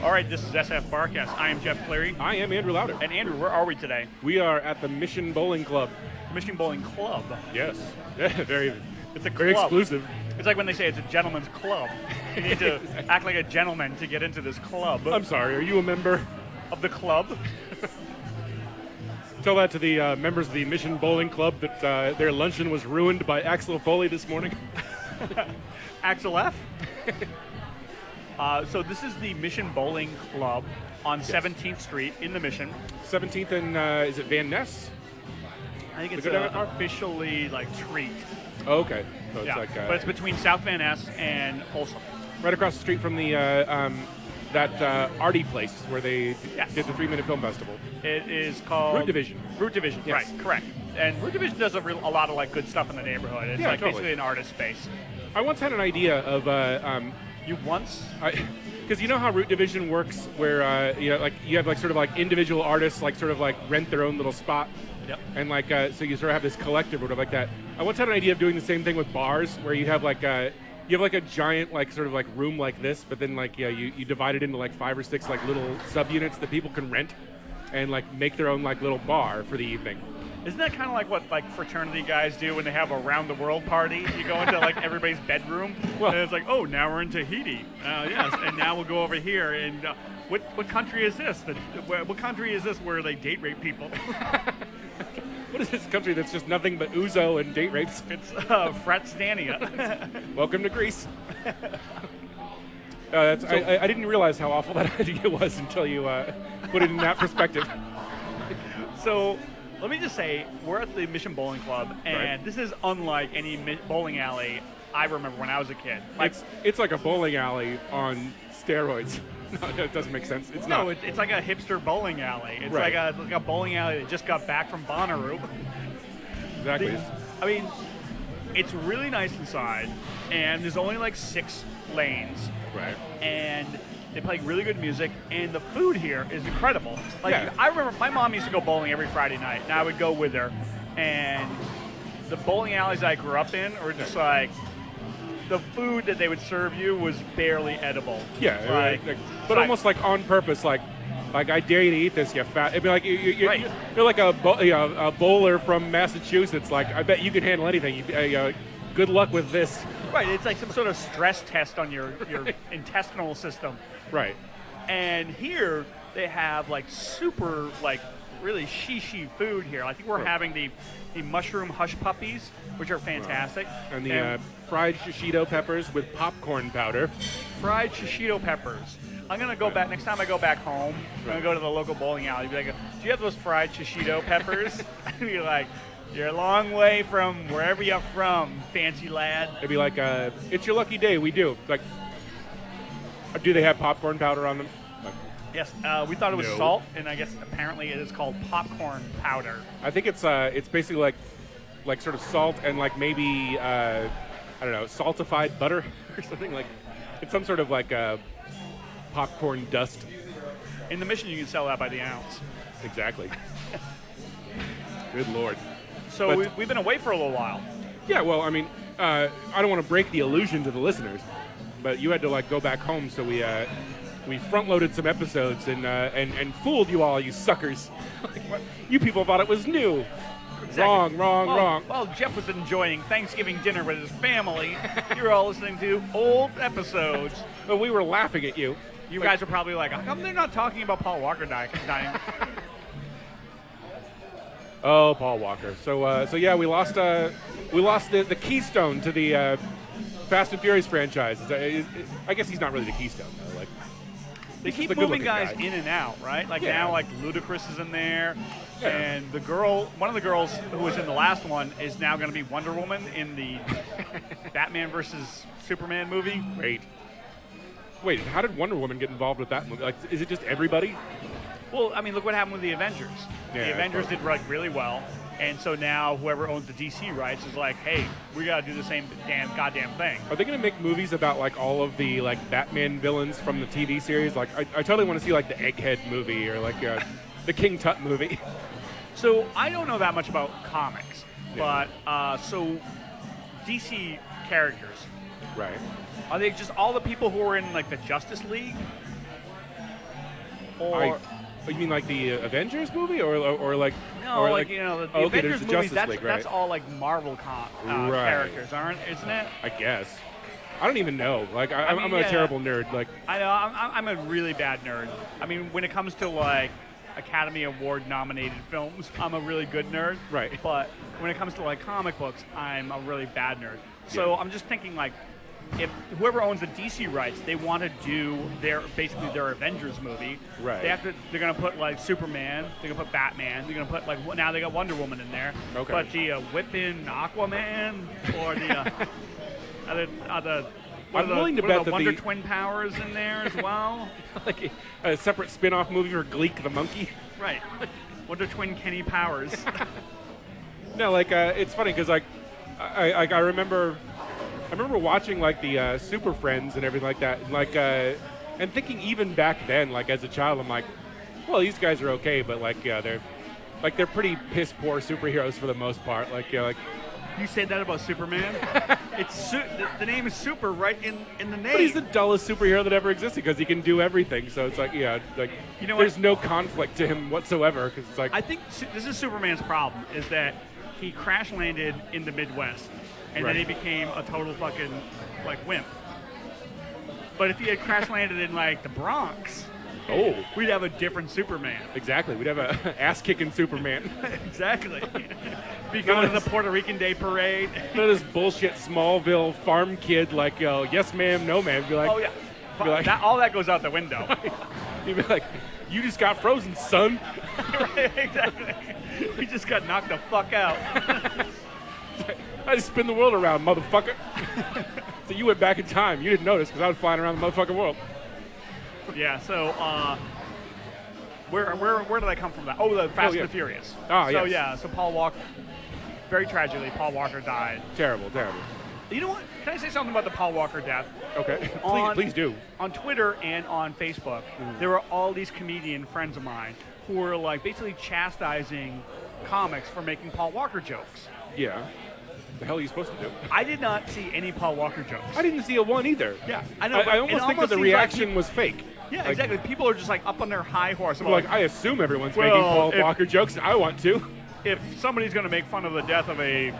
All right, this is SFBarkast. I am Jeff Cleary. I am Andrew Lauder. And Andrew, where are we today? We are at the Mission Bowling Club. Mission Bowling Club. Yes. Yeah, It's a very club. exclusive. It's like when they say it's a gentleman's club. You need to act like a gentleman to get into this club. I'm sorry, are you a member Of the club? Tell that to the members of the Mission Bowling Club that their luncheon was ruined by Axel Foley this morning. Axel F? So this is the Mission Bowling Club on 17th Street in the Mission. 17th and, is it Van Ness? I think it's The good part? officially like Treat. Oh, okay. So it's Yeah, like but it's between South Van Ness and Folsom. right across the street from the that Artie place where they Yes. did the 3-minute film festival. It is called Root Division. Root Division, Yes. right? Correct. And Root Division does a lot of like good stuff in the neighborhood. It's Yeah, like totally. basically an artist space. I once had an idea of You once? because you know how Root Division works, where you know, like you have like sort of like individual artists like sort of like rent their own little spot. Yep. And like so you sort of have this collective or whatever like that. I once had an idea of doing the same thing with bars, where you have like a giant like sort of like room like this, but then like you divide it into like 5 or 6 like little subunits that people can rent and like make their own like little bar for the evening. Isn't that kind of like what like fraternity guys do when they have a round the world party? You go into like everybody's bedroom, Well- and it's like, oh, now we're in Tahiti. Yes, and now we'll go over here. And what country is this? What country is this where they date rape people? What is this country that's just nothing but ouzo and date rapes? It's Fratstania. Welcome to Greece. I didn't realize how awful that idea was until you put it in that perspective. So let me just say, we're at the Mission Bowling Club, and Right. this is unlike any bowling alley I remember when I was a kid. Like, It's like a bowling alley on steroids. No, it doesn't make sense. It's no, not. it's like a hipster bowling alley. It's Right. like a bowling alley that just got back from Bonnaroo. Exactly. I mean, it's really nice inside, and there's only like 6 lanes, Right. and they play really good music, and the food here is incredible. Like, Yeah. I remember my mom used to go bowling every Friday night, and I would go with her, and the bowling alleys I grew up in were just like, the food that they would serve you was barely edible. Yeah, but almost like on purpose, like I dare you to eat this, you fat. It'd be like Right. you're like a bowler from Massachusetts. Like I bet you can handle anything. Good luck with this. Right, it's like some sort of stress test on your intestinal system. Right. And here they have like super like really shishi food here. I think we're Right. having the mushroom hush puppies, which are fantastic, And the fried shishito peppers with popcorn powder. fried shishito peppers. I'm gonna go back next time I go back home. I'm gonna go to the local bowling alley. Be like, do you have those fried shishito peppers? And be like, you're a long way from wherever you're from, fancy lad. It'd be like, it's your lucky day. We do. Like, do they have popcorn powder on them? Like, Yes, we thought it was No. salt, and I guess apparently it is called popcorn powder. I think it's basically like sort of salt and like maybe I don't know, saltified butter or something. Like it's some sort of like popcorn dust. In the Mission, you can sell that by the ounce. Exactly. Good Lord. So But- we've been away for a little while. Yeah. Well, I mean, I don't want to break the illusion to the listeners, but you had to like go back home, so we front-loaded some episodes and fooled you all, you suckers. You people thought it was new. Exactly. Wrong. While Jeff was enjoying Thanksgiving dinner with his family, you were all listening to old episodes. But we were laughing at you. You guys are probably like, how come they're not talking about Paul Walker dying? Oh, Paul Walker. So yeah, we lost the keystone to the Fast and Furious franchise. I guess he's not really the keystone though. Like They he's keep the moving good-looking guys guy. in and out, right? Like Yeah. now, like Ludacris is in there, Yeah. and one of the girls who was in the last one is now going to be Wonder Woman in the Batman versus Superman movie. Great. Wait, how did Wonder Woman get involved with that movie? Like, is it just everybody? Well, I mean, look what happened with the Avengers. Yeah, The Avengers totally. did like really well, and so now whoever owns the DC rights is like, hey, we got to do the same goddamn thing. Are they going to make movies about like all of the like Batman villains from the TV series? Like, I totally want to see like the Egghead movie or like the King Tut movie. So I don't know that much about comics, Yeah. but so DC characters, Right. are they just all the people who are in like the Justice League? Or You mean like the Avengers movie, or like? no, or like the okay, Avengers there's the movies. Justice That's League, right? all like Marvel Right. characters, isn't it? I guess. I don't even know. Like, I'm mean, a yeah. terrible nerd. Like, I know I'm a really bad nerd. I mean, when it comes to like Academy Award nominated films, I'm a really good nerd. Right. But when it comes to like comic books, I'm a really bad nerd. So Yeah. I'm just thinking like, if whoever owns the DC rights, they want to do basically their Avengers movie. Right. They're gonna put like Superman. They're gonna put Batman. They're gonna put like now they got Wonder Woman in there. Okay. But the Whippin' Aquaman or the I'm willing to bet that Wonder the Twin powers in there as well. like a separate spin-off movie for Gleek the monkey. Right. Wonder Twin Kenny Powers. No, like it's funny because like I remember watching like the Super Friends and everything like that, and like and thinking even back then, like as a child, I'm like, well, these guys are okay, but like yeah, they're pretty piss poor superheroes for the most part. Like like. You said that about Superman? It's the name is Super right in the name. But he's the dullest superhero that ever existed because he can do everything. So it's like, yeah, like there's no conflict to him whatsoever because it's like. I think this is Superman's problem is that he crash landed in the Midwest and Right. then he became a total fucking like wimp. But if he had crash landed in like the Bronx, Oh, we'd have a different Superman. exactly. We'd have a ass-kicking Superman. Exactly. Be going to the Puerto Rican Day Parade. None of this bullshit Smallville farm kid like, yes ma'am, no ma'am. Be like, Oh yeah. Be like- All that goes out the window. You'd be like, you just got frozen, son. Right, exactly. We just got knocked the fuck out. I just spin the world around, motherfucker. So you went back in time. You didn't notice because I was flying around the motherfucking world. Yeah, so where did I come from that? Oh, the Fast yeah. and the Furious. Ah, so yes. yeah, so Paul Walker, very tragically, Paul Walker died. Terrible, terrible. You know what? Can I say something about the Paul Walker death? Okay, On- please do. On Twitter and on Facebook, there were all these comedian friends of mine who were like basically chastising comics for making Paul Walker jokes. Yeah. The hell are you supposed to do? I did not see any Paul Walker jokes. I didn't see a one either. Yeah, I know. but I it almost think that the seems reaction like was fake. yeah, Like- exactly. People are just like up on their high horse. About, Like, I assume everyone's Well, making Paul if- Walker jokes, and I want to. if somebody's going to make fun of the death of a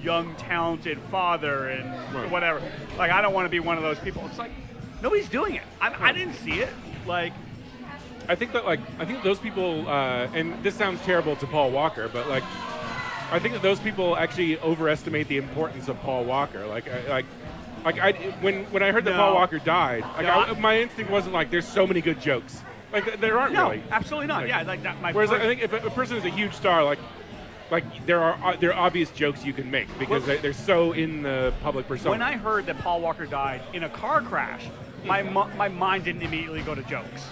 young talented father and Right. whatever, like I don't want to be one of those people. It's like nobody's doing it. I didn't see it. Like I think that those people, and this sounds terrible to Paul Walker, but like, I think that those people actually overestimate the importance of Paul Walker. When I heard that No. Paul Walker died, No. my instinct wasn't like there's so many good jokes. Like there aren't no, really. absolutely not. Like- Yeah, like that. Whereas I think if a person is a huge star, like there are obvious jokes you can make because Well- they're so in the public persona. when I heard that Paul Walker died in a car crash, my mind didn't immediately go to jokes.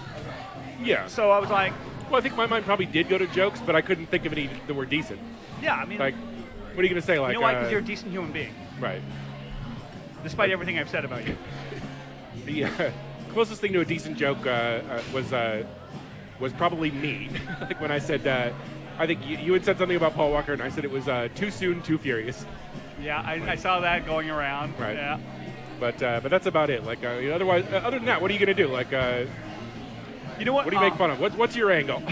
yeah, So I was like, well, I think my mind probably did go to jokes, but I couldn't think of any that were decent. yeah. I mean, Like, what are you gonna say? Like, you know why? Because you're a decent human being, right. despite everything I've said about you. The closest thing to a decent joke was probably me. Like when I said, I think you had said something about Paul Walker, and I said it was too soon, too furious. Yeah, I saw that going around. Right. Yeah. But that's about it. Like otherwise, other than that, what are you gonna do? Like, You know what? what do you make fun of? What's your angle?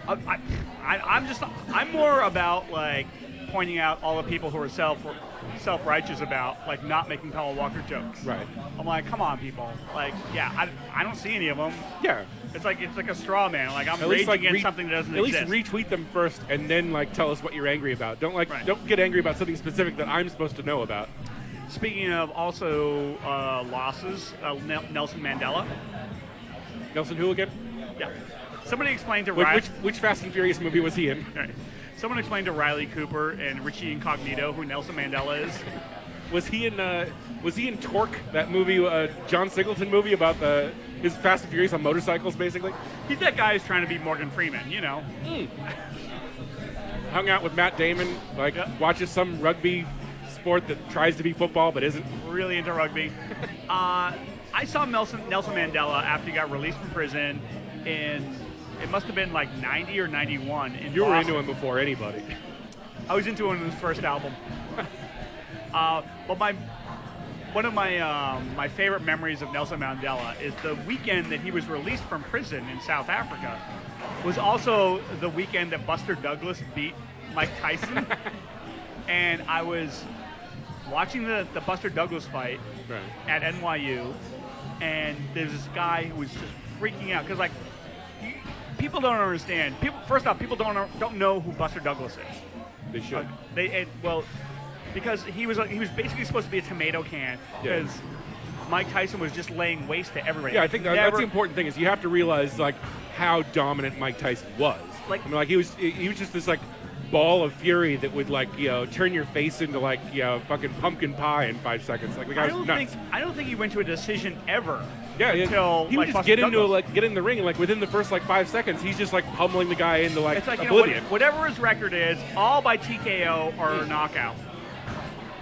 I'm more about like pointing out all the people who are self-righteous about like not making Paul Walker jokes. Right. I'm like, come on, people. Like, yeah, I don't see any of them. Yeah. It's like a straw man. Like I'm At least raging like against something that doesn't at exist. least retweet them first, and then like tell us what you're angry about. Don't Right. don't get angry about something specific that I'm supposed to know about. Speaking of also losses, Nelson Mandela. Nelson who again? Yeah. Somebody explained to Riley. Which Fast and Furious movie was he in? Right. Someone explained to Riley Cooper and Richie Incognito who Nelson Mandela is. Was he in Torque, that movie, John Singleton movie about his Fast and Furious on motorcycles, basically? He's that guy who's trying to be Morgan Freeman, you know. Hung out with Matt Damon, like watches some rugby sport that tries to be football but isn't. Really into rugby. I saw Nelson Mandela after he got released from prison in, it must have been like 90 or 91 in You were Boston. into him before anybody. I was into him in his first album. But one of my favorite memories of Nelson Mandela is the weekend that he was released from prison in South Africa. Was also the weekend that Buster Douglas beat Mike Tyson, and I was watching the Buster Douglas fight at NYU, and there's this guy who was just freaking out because people don't understand. First off, people don't know who Buster Douglas is. They should. Because he was basically supposed to be a tomato can because Mike Tyson was just laying waste to everybody. Yeah, I think that's the important thing is you have to realize how dominant Mike Tyson was. He was just this ball of fury that would turn your face into fucking pumpkin pie in 5 seconds. The guy's nuts. I don't think he went to a decision ever. Yeah, until he would just get in the ring and within the first 5 seconds he's just pummeling the guy into oblivion. Whatever his record is, all by TKO or knockout.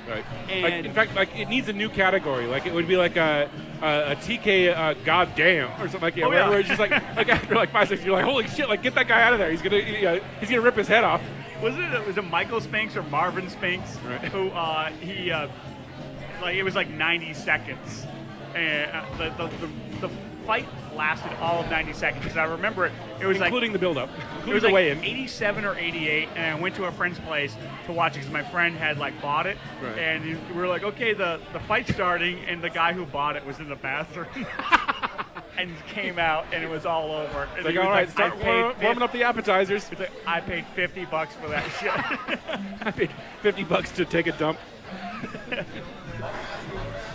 Right. And in fact, it needs a new category. It would be a TK goddamn or something where it's just after 5 seconds you're holy shit, get that guy out of there. He's gonna rip his head off. Was it Michael Spinks or Marvin Spinks who it was 90 seconds, and the fight lasted all of 90 seconds. Because I remember it was including the build-up. It was 87 or 88, and I went to a friend's place to watch it because my friend had bought it, and we were okay, the fight's starting, and the guy who bought it was in the bathroom. And came out, and it was all over. All right, start warming up the appetizers. I paid $50 for that shit. I paid $50 to take a dump.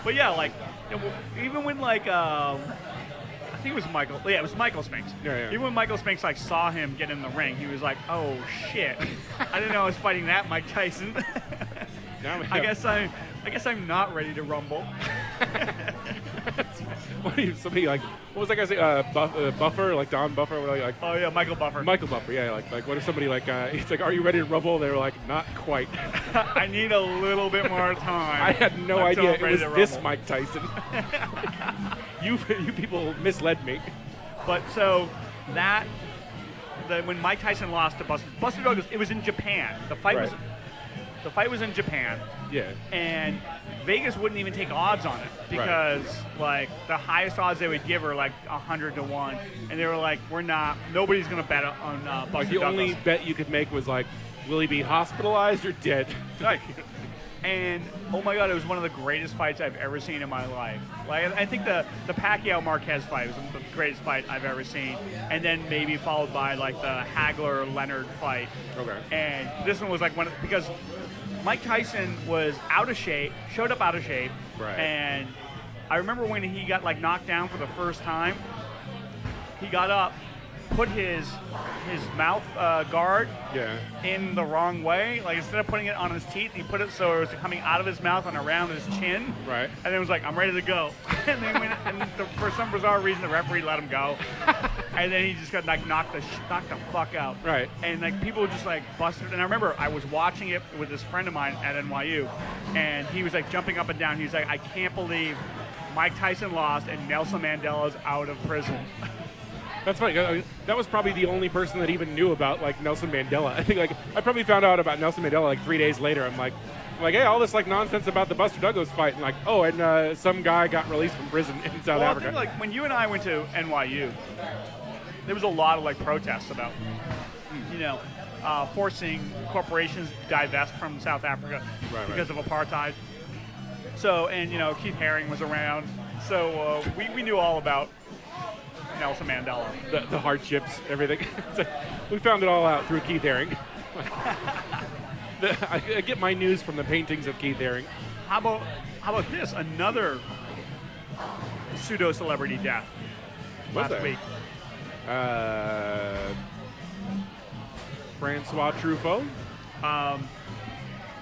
But yeah, even when I think it was Michael. Yeah, it was Michael Spinks. Yeah. Even when Michael Spinks saw him get in the ring, he was oh shit! I didn't know I was fighting that Mike Tyson. I guess I'm not ready to rumble. What was that guy say? Buffer, Don Buffer? Oh yeah, Michael Buffer. Michael Buffer, yeah. What if somebody he's are you ready to rumble? They were not quite. I need a little bit more time. I had no idea it was this Mike Tyson. You people misled me. But so when Mike Tyson lost to Buster Douglas, it was in Japan. The fight was in Japan. Yeah. And Vegas wouldn't even take odds on it because the highest odds they would give are 100 to 1, and they were nobody's going to bet on Buster Douglas. The only bet you could make was will he be hospitalized or dead? And oh my God, it was one of the greatest fights I've ever seen in my life. I think the Pacquiao Marquez fight was the greatest fight I've ever seen, and then maybe followed by the Hagler Leonard fight. Okay. And this one was because Mike Tyson was out of shape, showed up out of shape, and I remember when he got knocked down for the first time, he got up, put his mouth guard in the wrong way. Instead of putting it on his teeth, he put it so it was coming out of his mouth and around his chin. Right. And then was I'm ready to go. And then for some bizarre reason, the referee let him go. And then he just got knocked the fuck out. Right. And people just busted. And I remember I was watching it with this friend of mine at NYU, and he was jumping up and down. He was I can't believe Mike Tyson lost and Nelson Mandela's out of prison. That's funny. That was probably the only person that even knew about Nelson Mandela. I think I probably found out about Nelson Mandela 3 days later. I'm hey, all this nonsense about the Buster Douglas fight, and and some guy got released from prison in South Africa. I think, when you and I went to NYU, there was a lot of protests about, forcing corporations to divest from South Africa because of apartheid. So, and Keith Haring was around, so we knew all about Nelson Mandela. The hardships, everything. We found it all out through Keith Haring. I get my news from the paintings of Keith Haring. How about this? Another pseudo-celebrity death last week. Francois Truffaut?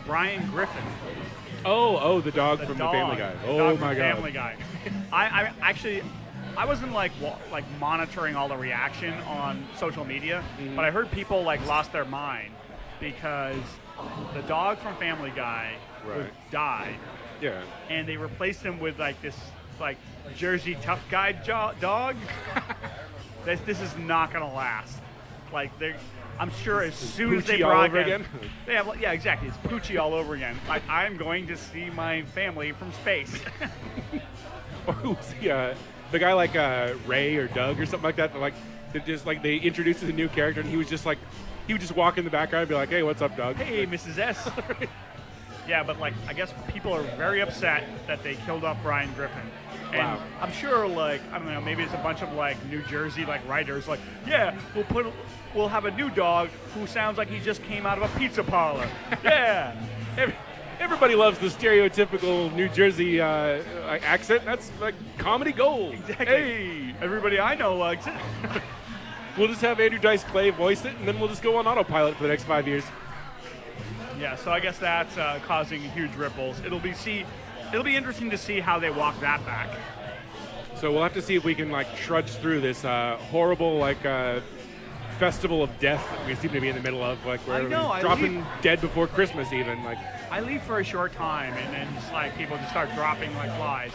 Brian Griffin. Oh, the dog from the Family Guy. Oh my God. Family Guy. I wasn't monitoring all the reaction on social media, but I heard people lost their mind because the dog from Family Guy died. Yeah. And they replaced him with this Jersey tough guy dog. This is not gonna last. Like I'm sure as soon as they Poochie all over broadcast, again? yeah, exactly. It's Poochie all over again. Like I'm going to see my family from space. Or who's the guy like Ray or Doug or something like that? Like they introduced a new character, and he would just walk in the background and be like, "Hey, what's up, Doug?" Hey, Mrs. S. Yeah, but like I guess people are very upset that they killed off Brian Griffin. And Wow. I'm sure, like, I don't know, maybe it's a bunch of like New Jersey like writers, like, yeah, we'll have a new dog who sounds like he just came out of a pizza parlor. Yeah. Everybody loves the stereotypical New Jersey accent. That's like comedy gold. Exactly. Hey, Everybody I know likes it. we'll just have Andrew Dice Clay voice it, and then we'll just go on autopilot for the next 5 years. Yeah, so I guess that's causing huge ripples. It'll be interesting to see how they walk that back. So we'll have to see if we can like trudge through this horrible like festival of death that we seem to be in the middle of. Like we're dropping dead before Christmas even. Like I leave for a short time, and then just like people just start dropping like flies.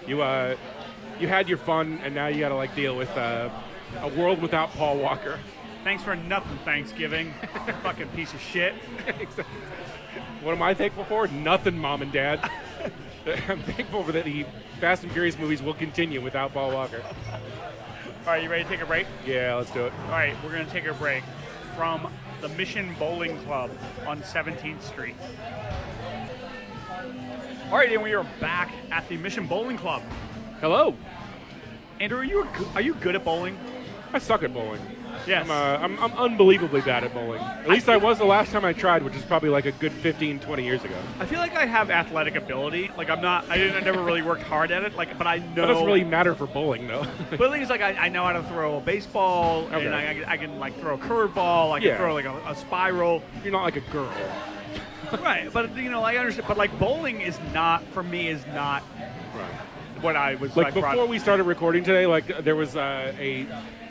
you had your fun, and now you got to like deal with a world without Paul Walker. Thanks for nothing, Thanksgiving. Fucking piece of shit. What am I thankful for? Nothing, Mom and Dad. I'm thankful for that the Fast and Furious movies will continue without Paul Walker. All right, you ready to take a break? Yeah, let's do it. All right, we're going to take a break from the Mission Bowling Club on 17th Street. All right, and we are back at the Mission Bowling Club. Hello. Andrew, are you good at bowling? I suck at bowling. Yes. I'm unbelievably bad at bowling. At least I was the last time I tried, which is probably like a good 15, 20 years ago. I feel like I have athletic ability. Like I never really worked hard at it. Like, but I know. That doesn't really matter for bowling, though. But the thing is, like, I know how to throw a baseball, Okay. and I can like throw a curveball. I can throw like a spiral. You're not like a girl. Right, but I understand. But like bowling is not Right. what I was Like brought- before we started recording today, like there was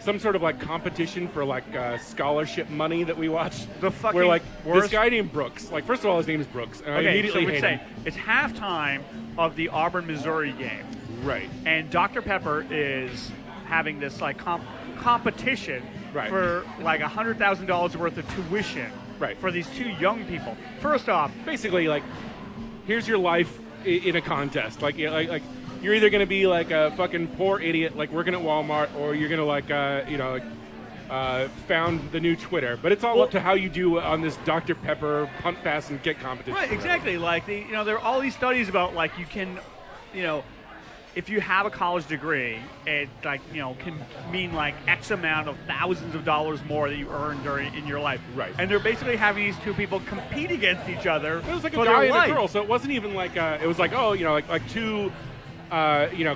some sort of like competition for like scholarship money that we watched. The fucking where like worst- this guy named Brooks. Like first of all, his name is Brooks, and I Okay, so immediately we'd hate say him. it's halftime of the Auburn Missouri game, Right. and Dr. Pepper is having this like competition Right. for like $100,000 worth of tuition Right. for these two young people. First off, Basically, like, here's your life in a contest. Like you're either gonna be like a fucking poor idiot, like working at Walmart, or you're gonna like found the new Twitter. But it's all up to how you do on this Dr. Pepper punt, pass, and kick competition. right, exactly. Like there are all these studies about like you can, if you have a college degree, it can mean like X amount of thousands of dollars more that you earn in your life. Right. And they're basically having these two people compete against each other. It was like for a guy their and life. a girl, so it wasn't even like it was like like two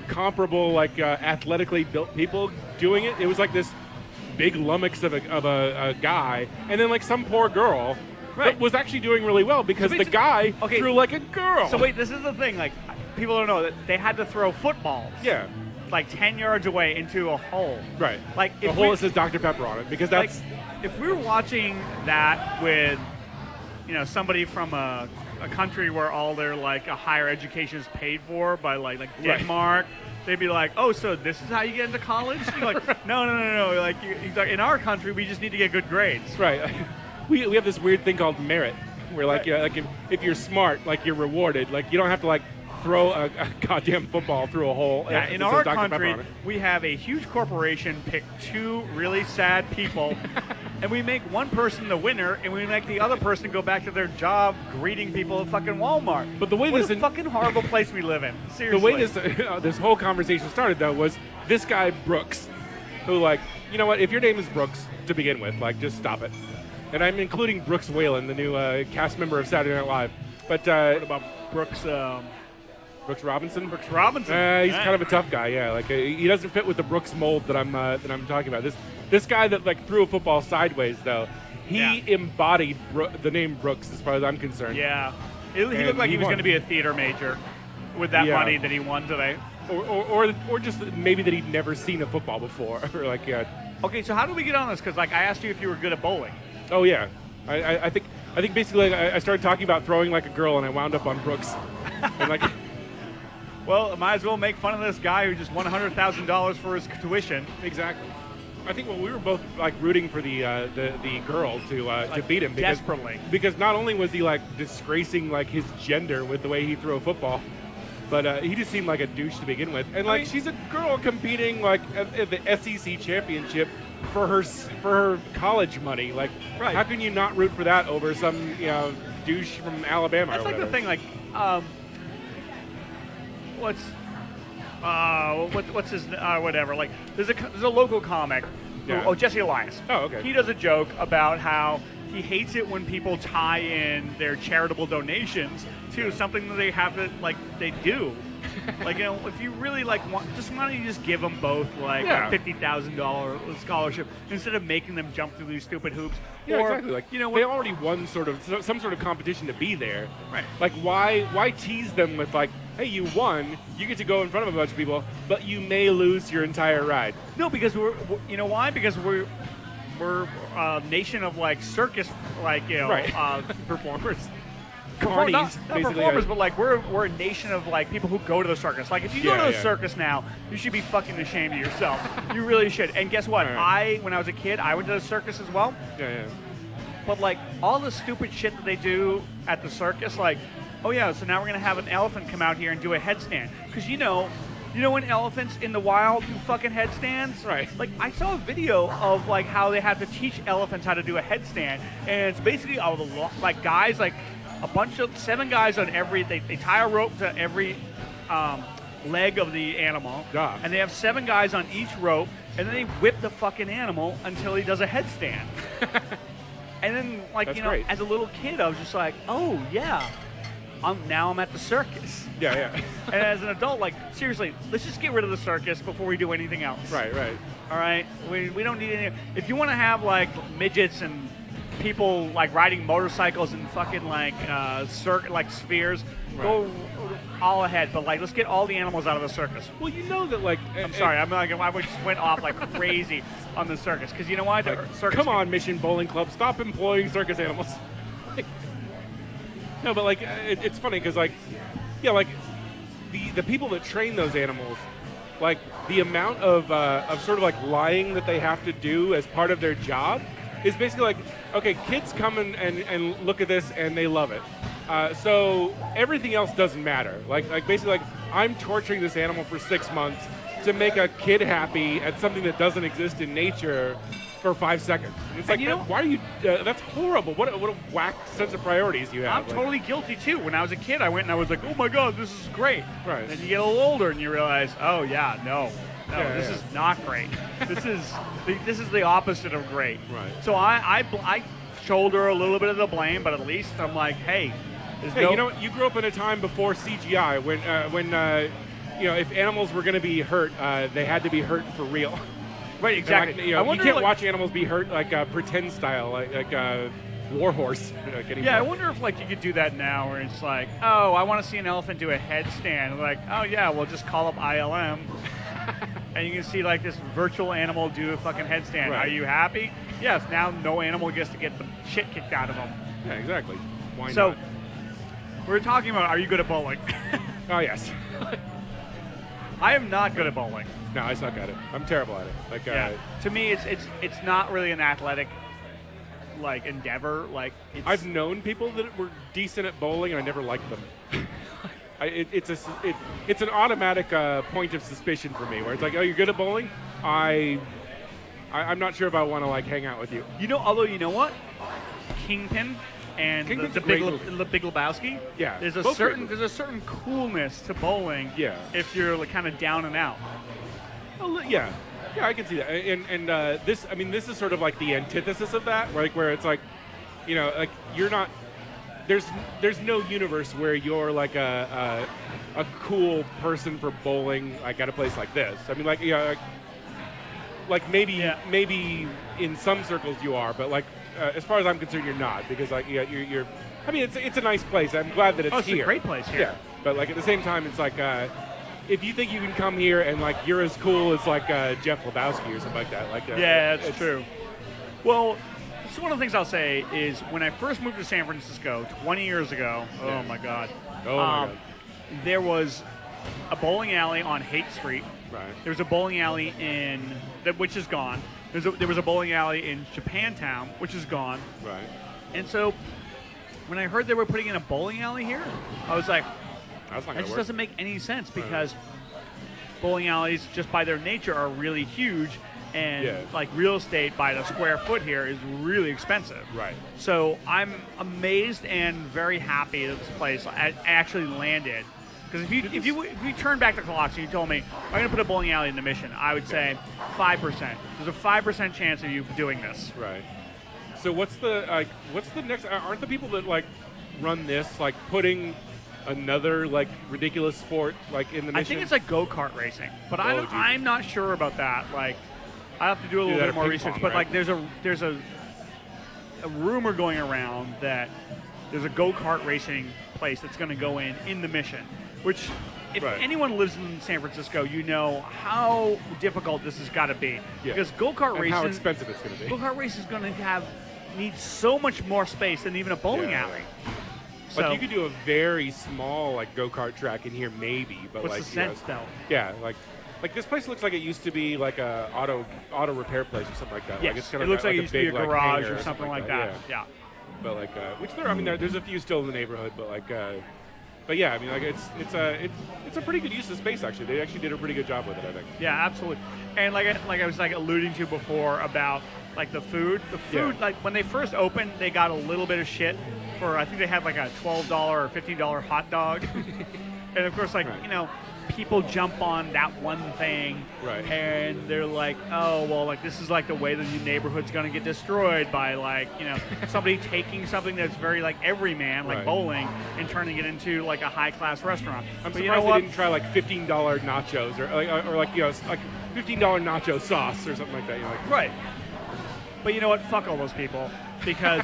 comparable like athletically built people doing it. It was like this big lummox of a guy, and then like some poor girl that was actually doing really well because the guy threw like a girl. So wait, this is the thing. Like people don't know that they had to throw footballs. Yeah. Like 10 yards away into a hole. Right. Like a hole that says Dr. Pepper on it, because that's if we were watching that with somebody from a country where all their like a higher education is paid for by like Denmark, they'd be like, oh, so this is how you get into college? You're like, no. Like, in our country, we just need to get good grades. right. We have this weird thing called merit, where like if you're smart, like you're rewarded. Like you don't have to like throw a goddamn football through a hole. Yeah, in that our says Dr. country, Pepper on it. we have a huge corporation pick two really sad people, and we make one person the winner, and we make the other person go back to their job greeting people at fucking Walmart. But the way what this a fucking horrible place we live in. Seriously. The way this whole conversation started, though, was this guy Brooks, who, like, you know what? If your name is Brooks to begin with, like, just stop it. And I'm including Brooks Whalen, the new cast member of Saturday Night Live. But what about Brooks? Brooks Robinson. Brooks Robinson. He's kind of a tough guy. Yeah, like he doesn't fit with the Brooks mold that I'm talking about. This guy that like threw a football sideways, though, he embodied the name Brooks, as far as I'm concerned. Yeah, he looked like he was going to be a theater major with that money that he won today. Or just maybe that he'd never seen a football before, or like Okay, so how do we get on this? Because like I asked you if you were good at bowling. Oh yeah, I think basically I started talking about throwing like a girl, and I wound up on Brooks, and like. Well, might as well make fun of this guy who just won $100,000 for his tuition. Exactly. I think we were both like rooting for the girl to beat him because not only was he like disgracing like his gender with the way he threw a football, but he just seemed like a douche to begin with. And like she's a girl competing like at the SEC championship for her college money. Like, how can you not root for that over some douche from Alabama? That's like the thing. Like, what's his whatever? Like, there's a local comic. Yeah. Jesse Elias. Oh, okay. He does a joke about how he hates it when people tie in their charitable donations to something that they have to they do. Like, if you really why don't you just give them both a $50,000 scholarship instead of making them jump through these stupid hoops? Yeah, exactly. Like, they already won some sort of competition to be there. Right. Like, why tease them with like, hey, you won, you get to go in front of a bunch of people, but you may lose your entire ride. No, because you know why? Because we're a nation of circus performers. Carnies, not basically. Performers, but we're a nation of people who go to the circus. Like, if you go to the circus now, you should be fucking ashamed of yourself. You really should. And guess what? Right. When I was a kid, I went to the circus as well. Yeah. But all the stupid shit that they do at the circus, oh yeah, so now we're gonna have an elephant come out here and do a headstand, because you know when elephants in the wild do fucking headstands? Right. Like, I saw a video of how they have to teach elephants how to do a headstand, and it's basically all the guys a bunch of 7 guys on every. They tie a rope to every leg of the animal, and they have 7 guys on each rope, and then they whip the fucking animal until he does a headstand. And then, great. as a little kid, I was just like, oh yeah, I'm at the circus. Yeah. And as an adult, seriously, let's just get rid of the circus before we do anything else. Right. All right, we don't need any. If you want to have midgets and people riding motorcycles and fucking spheres, go all ahead. But let's get all the animals out of the circus. Well, you know that I'm sorry, I just went off crazy on the circus, because you know why? The circus. Come on, Mission Bowling Club, stop employing circus animals. No, but it's funny because the people that train those animals, the amount of sort of lying that they have to do as part of their job is basically okay, kids come and look at this and they love it. So everything else doesn't matter. Basically I'm torturing this animal for 6 months to make a kid happy at something that doesn't exist in nature for 5 seconds. It's why are you? That's horrible. What a whack sense of priorities you have. I'm totally guilty too. When I was a kid, I went and I was like, oh my god, this is great. Right. And then you get a little older and you realize, oh yeah, no, this is not great. This is the opposite of great. Right. So I shoulder a little bit of the blame, but at least I'm like, hey, you grew up in a time before CGI when if animals were going to be hurt, they had to be hurt for real. Right, exactly. You can't watch animals be hurt pretend style, like Warhorse. I wonder if you could do that now, where it's oh, I want to see an elephant do a headstand. Oh yeah, we'll just call up ILM, and you can see this virtual animal do a fucking headstand. Right. Are you happy? Yes. Now no animal gets to get the shit kicked out of them. Yeah, exactly. Why so, not? We're talking about, are you good at bowling? Oh yes. I am not good at bowling. No, I suck at it. I'm terrible at it. To me, it's not really an athletic endeavor. I've known people that were decent at bowling, and I never liked them. It's an automatic point of suspicion for me, where it's oh, you're good at bowling? I'm not sure if I want to hang out with you. Although you know what, Kingpin and the Big Lebowski. Yeah, there's a certain coolness to bowling. Yeah. If you're kind of down and out. Well, yeah, I can see that. And this is sort of the antithesis of that, where it's you're not. There's no universe where you're a cool person for bowling at a place like this. I mean, maybe in some circles you are, but as far as I'm concerned, you're not, because you're. I mean, it's a nice place. I'm glad that it's here. It's a great place here. Yeah, but at the same time, it's if you think you can come here and you're as cool as Jeff Lebowski or something like that. Yeah, that's true. Well, so one of the things I'll say is when I first moved to San Francisco 20 years ago. Oh my God. Oh my God. There was a bowling alley on Haight Street. Right. There was a bowling alley which is gone. There was a bowling alley in Japantown, which is gone. Right. And so when I heard they were putting in a bowling alley here, I was like, that just doesn't make any sense because bowling alleys, just by their nature, are really huge. And like real estate by the square foot here is really expensive. Right. So I'm amazed and very happy that this place actually landed. Because if you turn back the clocks and you told me I'm going to put a bowling alley in the Mission, I would say 5%. There's a 5% chance of you doing this. Right. So what's the next? Aren't the people that like run this like putting another like ridiculous sport like in the Mission? I think it's like go-kart racing, but I'm not sure about that. Like I have to do a little bit more research. But like there's a rumor going around that there's a go-kart racing place that's going to go in the Mission. Which, if anyone lives in San Francisco, you know how difficult this has got to be. Yeah. Because go-kart racing, how expensive it's going to be. Go-kart racing is going to need so much more space than even a bowling alley. So, like you could do a very small like go-kart track in here, maybe. But what's like, the sense, though? Yeah, like this place looks like it used to be like a auto repair place or something like that. Yes, like it's kind it of looks like it a used to be a big, garage hangar or something like that. Yeah. But like, there's a few still in the neighborhood, but like. But yeah, I mean, like it's a pretty good use of space. Actually, they actually did a pretty good job with it, I think. Yeah, absolutely. And like I was like alluding to before about like the food. The food, like when they first opened, they got a little bit of shit for. I think they had like a $12 or $15 hot dog. And of course, like people jump on that one thing, and they're like, oh well, like this is like the way that your neighborhood's gonna get destroyed by like somebody taking something that's very like everyman, like bowling, and turning it into like a high class restaurant. I'm surprised they didn't try like $15 nachos or like like $15 nacho sauce or something like that. Right. But you know what? Fuck all those people because.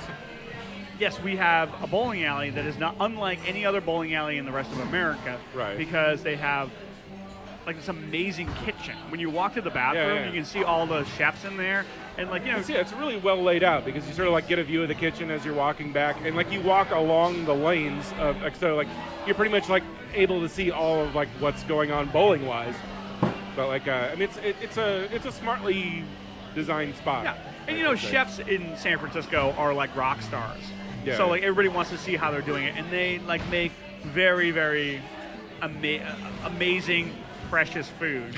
Yes, we have a bowling alley that is not unlike any other bowling alley in the rest of America. Right. Because they have like this amazing kitchen. When you walk to the bathroom, you can see all the chefs in there, and like it's really well laid out because you sort of like get a view of the kitchen as you're walking back, and like you walk along the lanes of so like you're pretty much like able to see all of like what's going on bowling wise. But like I mean it's a smartly designed spot. Yeah, and chefs in San Francisco are like rock stars. Yeah. So like everybody wants to see how they're doing it, and they like make very, very amazing, precious food.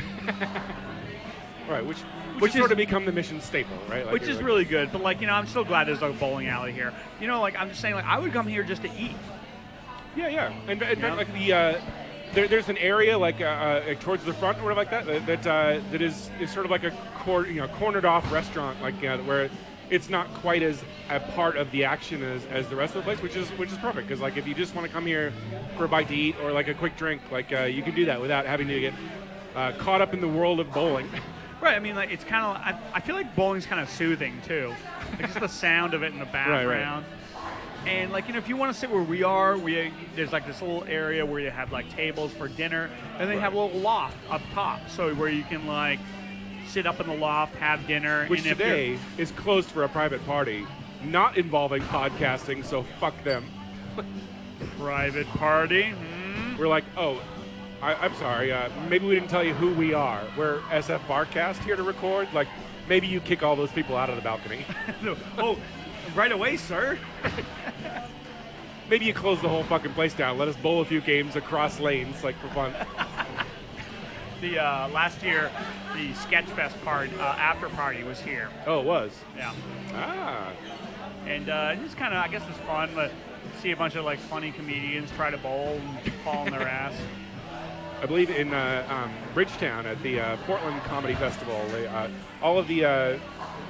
Right, which has sort of become the Mission staple, right? Like which is really good. But like I'm still glad there's a bowling alley here. Like I'm just saying, like I would come here just to eat. Yeah. And like there's an area like towards the front or whatever like that is sort of like a cornered off restaurant like where. It's not quite as a part of the action as the rest of the place, which is perfect because like if you just want to come here for a bite to eat or like a quick drink, like you can do that without having to get caught up in the world of bowling. Right. I mean, like it's kind of I feel like bowling's kind of soothing too, like just the sound of it in the background. Right. And like if you want to sit where we are, there's like this little area where you have like tables for dinner, and they have a little loft up top, so where you can like. Sit up in the loft, have dinner. Which today is closed for a private party, not involving podcasting, so fuck them. Private party? We're like, I'm sorry, maybe we didn't tell you who we are. We're SFBarkast here to record. Like, maybe you kick all those people out of the balcony. Oh, right away, sir. Maybe you close the whole fucking place down. Let us bowl a few games across lanes, like, for fun. The last year, the Sketchfest after party was here. Oh, it was? Yeah. Ah. And it's kind of, I guess it's fun to see a bunch of like funny comedians try to bowl and fall on their ass. I believe in Bridgetown at the Portland Comedy Festival,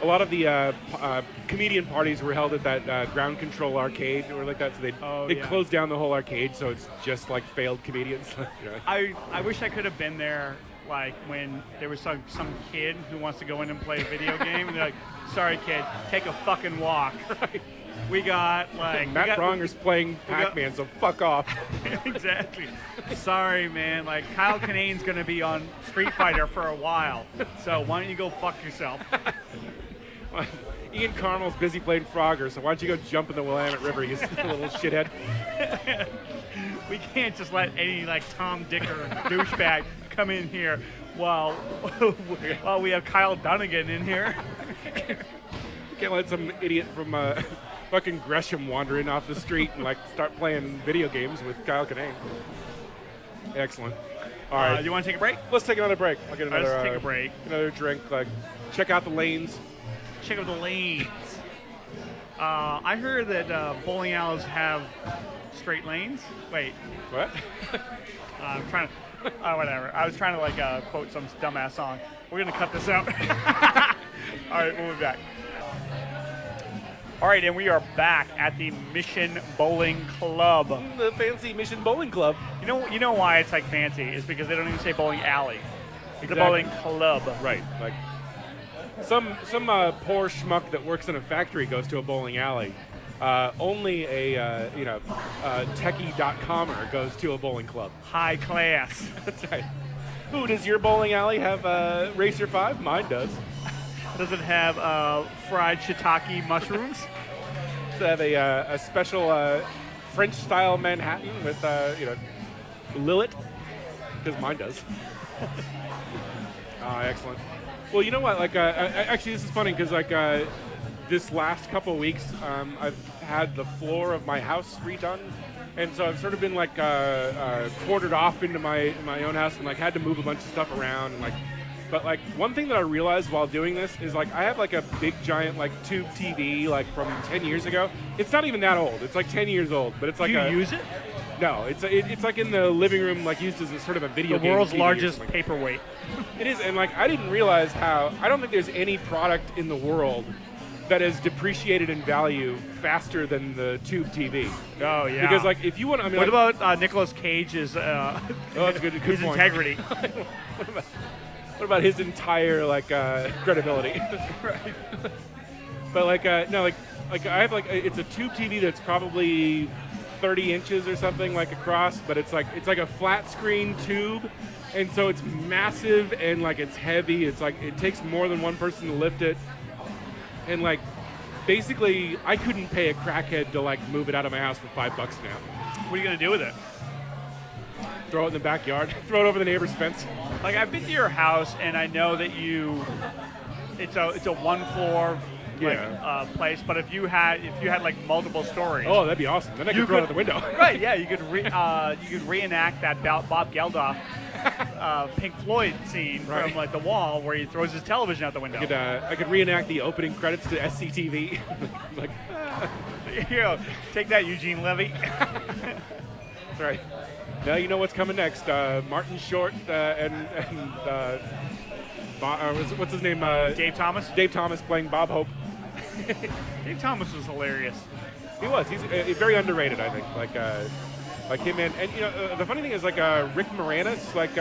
a lot of the comedian parties were held at that Ground Control arcade or like that. So they closed down the whole arcade, so it's just like failed comedians. I wish I could have been there, like when there was some kid who wants to go in and play a video game, and they're like, "Sorry, kid, take a fucking walk." Right. We got like Matt Bronger's playing Pac-Man, so fuck off. Exactly. Sorry, man. Like Kyle Kinane's gonna be on Street Fighter for a while, so why don't you go fuck yourself? Ian Carmel's busy playing Frogger, so why don't you go jump in the Willamette River, you little shithead? We can't just let any like Tom, Dick, or douchebag come in here Well, well, we have Kyle Dunnigan in here. Can't let some idiot from fucking Gresham wander in off the street and like start playing video games with Kyle Kinane. Excellent. All right. You want to take a break? Let's take another break. I'll get another. Let's take a break. Another drink. Like, check out the lanes. Check out the lanes. I heard that bowling alleys have straight lanes. Wait. What? I'm trying to. Whatever. I was trying to like quote some dumbass song. We're gonna cut this out. All right, we'll be back. All right, and we are back at the Mission Bowling Club. The fancy Mission Bowling Club. You know why it's like fancy? It's because they don't even say bowling alley. It's Exactly. a bowling club. Right. Like some poor schmuck that works in a factory goes to a bowling alley. Only a techie.comer goes to a bowling club. High class. That's right. Ooh, does your bowling alley have Racer 5? Mine does. Does it have fried shiitake mushrooms? Does it have a special French-style Manhattan with Lillet? Because mine does. Excellent. Well, you know what? Like, actually, this is funny because like this last couple of weeks, I've had the floor of my house redone, and so I've sort of been like quartered off into my own house and like had to move a bunch of stuff around and like. But like one thing that I realized while doing this is like I have like a big giant like tube TV like from 10 years ago. It's not even that old. It's like 10 years old, but it's like Do you use it? No, it's like in the living room, like used as a sort of a video game. The world's TV or largest something. paperweight. It is, and like I didn't realize how. I don't think there's any product in the world that has depreciated in value faster than the tube TV. Oh yeah. Because like if you want, I mean, what like, about Nicolas Cage's that's a good his point. integrity? What about his entire like credibility? Right. But like no, like I have like it's a tube TV that's probably 30 inches or something like across, but it's like a flat screen tube, and so it's massive and like it's heavy. It's like it takes more than one person to lift it, and like basically I couldn't pay a crackhead to like move it out of my house for $5 now. What are you gonna do with it? Throw it in the backyard. Throw it over the neighbor's fence. Like I've been to your house and I know that it's a one floor like place, but if you had like multiple stories. Oh, that'd be awesome. Then I could throw it out the window. Right? Yeah, you could reenact that Bob Geldof Pink Floyd scene from like the wall where he throws his television out the window. I could reenact the opening credits to SCTV. Like, Here, you go. Take that, Eugene Levy. that's right. Now you know what's coming next. Martin Short what's his name? Dave Thomas. Dave Thomas playing Bob Hope. Dave Thomas was hilarious. He was. He's very underrated, I think. Like him and you know the funny thing is like Rick Moranis, like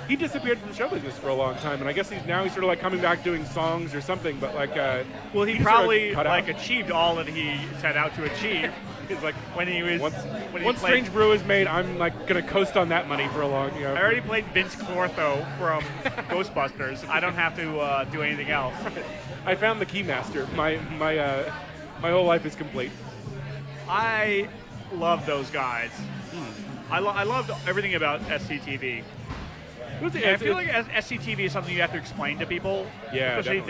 he disappeared from the show business for a long time, and I guess he's sort of like coming back doing songs or something. But like, well, he probably like achieved all that he set out to achieve. It's like when he was once Strange Brew is made, I'm like gonna coast on that money for a long. You know, I already played Vince Clortho from Ghostbusters. I don't have to do anything else. I found the Keymaster. My whole life is complete. I love those guys. I loved everything about SCTV. I feel like SCTV is something you have to explain to people, especially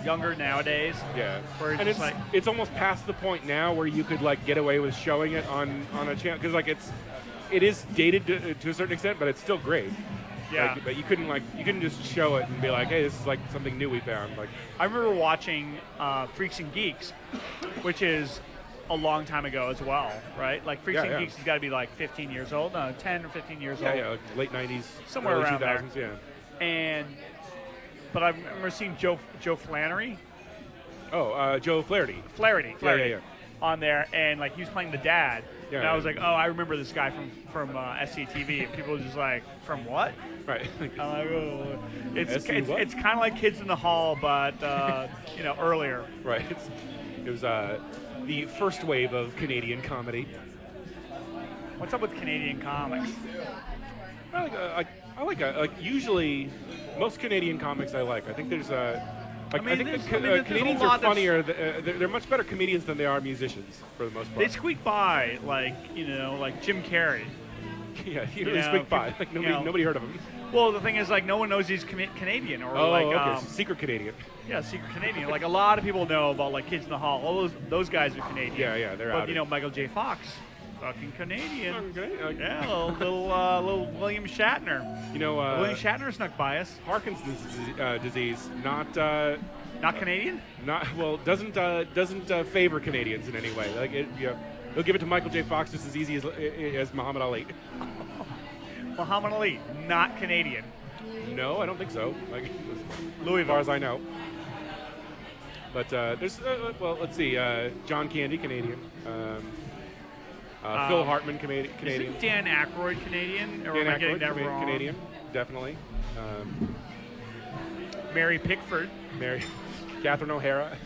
younger nowadays. Yeah, and it's almost past the point now where you could like get away with showing it on a channel because like it is dated to a certain extent, but it's still great. Yeah, but you couldn't just show it and be like, hey, this is like something new we found. Like I remember watching Freaks and Geeks, which is a long time ago as well, right? Like Freaks and Geeks has got to be like 15 years old, 10 or 15 years old. Yeah, like late 90s, somewhere early around 2000s, there. But I remember seeing Joe Flannery. Oh, Joe Flaherty. Flaherty. Yeah. On there, and like he was playing the dad. Yeah, and I was like, oh, I remember this guy from SCTV. And people were just like, from what? Right. I'm like, oh, it's kind of like Kids in the Hall, but earlier. Right. It was the first wave of Canadian comedy. What's up with Canadian comics? I like usually most Canadian comimics I like. I think there's Canadians are funnier. They're much better comedians than they are musicians for the most part. They squeak by like Jim Carrey. Yeah, he really squeaked by. Like nobody heard of him. Well, the thing is, like, no one knows he's Canadian or okay. Secret Canadian. Yeah, secret Canadian. Like, a lot of people know about, like, Kids in the Hall. All those guys are Canadian. Yeah, they're out. But, you know, Michael J. Fox, fucking Canadian. Okay. Yeah, little William Shatner. You know, William Shatner snuck by us. Parkinson's disease, not Canadian? Doesn't favor Canadians in any way. Like, they'll give it to Michael J. Fox just as easy as Muhammad Ali. Muhammad Ali, not Canadian. No, I don't think so. Like, Louisville, as far as I know. But there's, let's see, John Candy, Canadian. Phil Hartman, Canadian. Isn't Dan Aykroyd Canadian? Or Dan am I getting Aykroyd, that wrong? Canadian, definitely. Mary Pickford. Catherine O'Hara.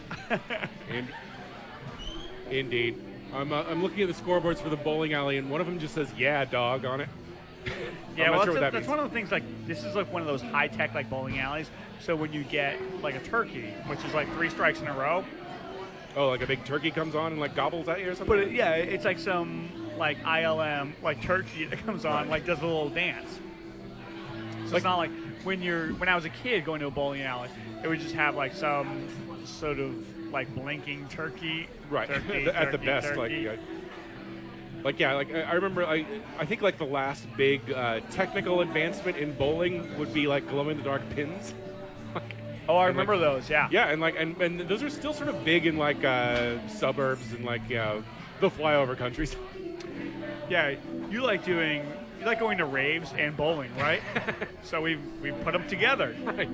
Indeed. I'm looking at the scoreboards for the bowling alley, and one of them just says, "Yeah, dog," on it. Yeah, I'm not sure that's one of the things, like, this is like one of those high-tech, like, bowling alleys. So when you get, like, a turkey, which is like 3 strikes in a row. Oh, like a big turkey comes on and, like, gobbles at you or something? But, it's like some, like, ILM, like, turkey that comes on, like, does a little dance. So it's not like when I was a kid going to a bowling alley, it would just have, like, some sort of, like, blinking turkey. Right, turkey, at the best. Turkey. I remember, I think, like, the last big technical advancement in bowling would be, like, glow-in-the-dark pins. I remember those, yeah. Yeah, and those are still sort of big in, like, suburbs and, like, the flyover countries. Yeah, you like going to raves and bowling, right? So we put them together. Right.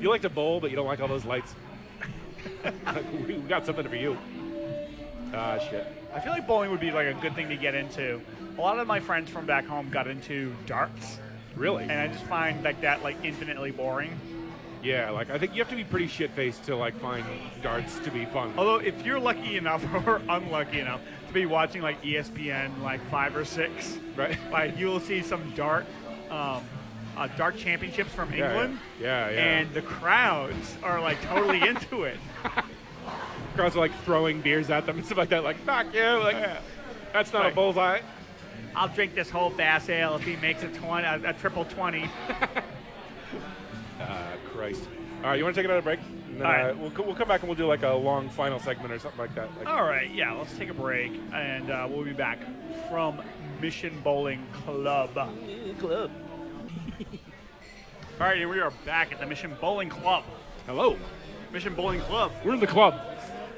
You like to bowl, but you don't like all those lights. We got something for you. Shit. I feel like bowling would be, like, a good thing to get into. A lot of my friends from back home got into darts. Really? And I just find, like, that, like, infinitely boring. Yeah, like, I think you have to be pretty shit-faced to, like, find darts to be fun. Although, if you're lucky enough or unlucky enough to be watching, like, ESPN, like, 5 or 6, right? Like, you will see some dart championships from England. Yeah. And the crowds are, like, totally into it. Crowds are, like, throwing beers at them and stuff like that. Like, fuck you. Like, that's not a bullseye. I'll drink this whole Bass Ale if he makes a triple 20. Christ. All right, you want to take another break? And then, all right. We'll come back and we'll do, like, a long final segment or something like that. All right, yeah, let's take a break, and we'll be back from Mission Bowling Club. All right, here we are back at the Mission Bowling Club. Hello. Mission Bowling Club. We're in the club.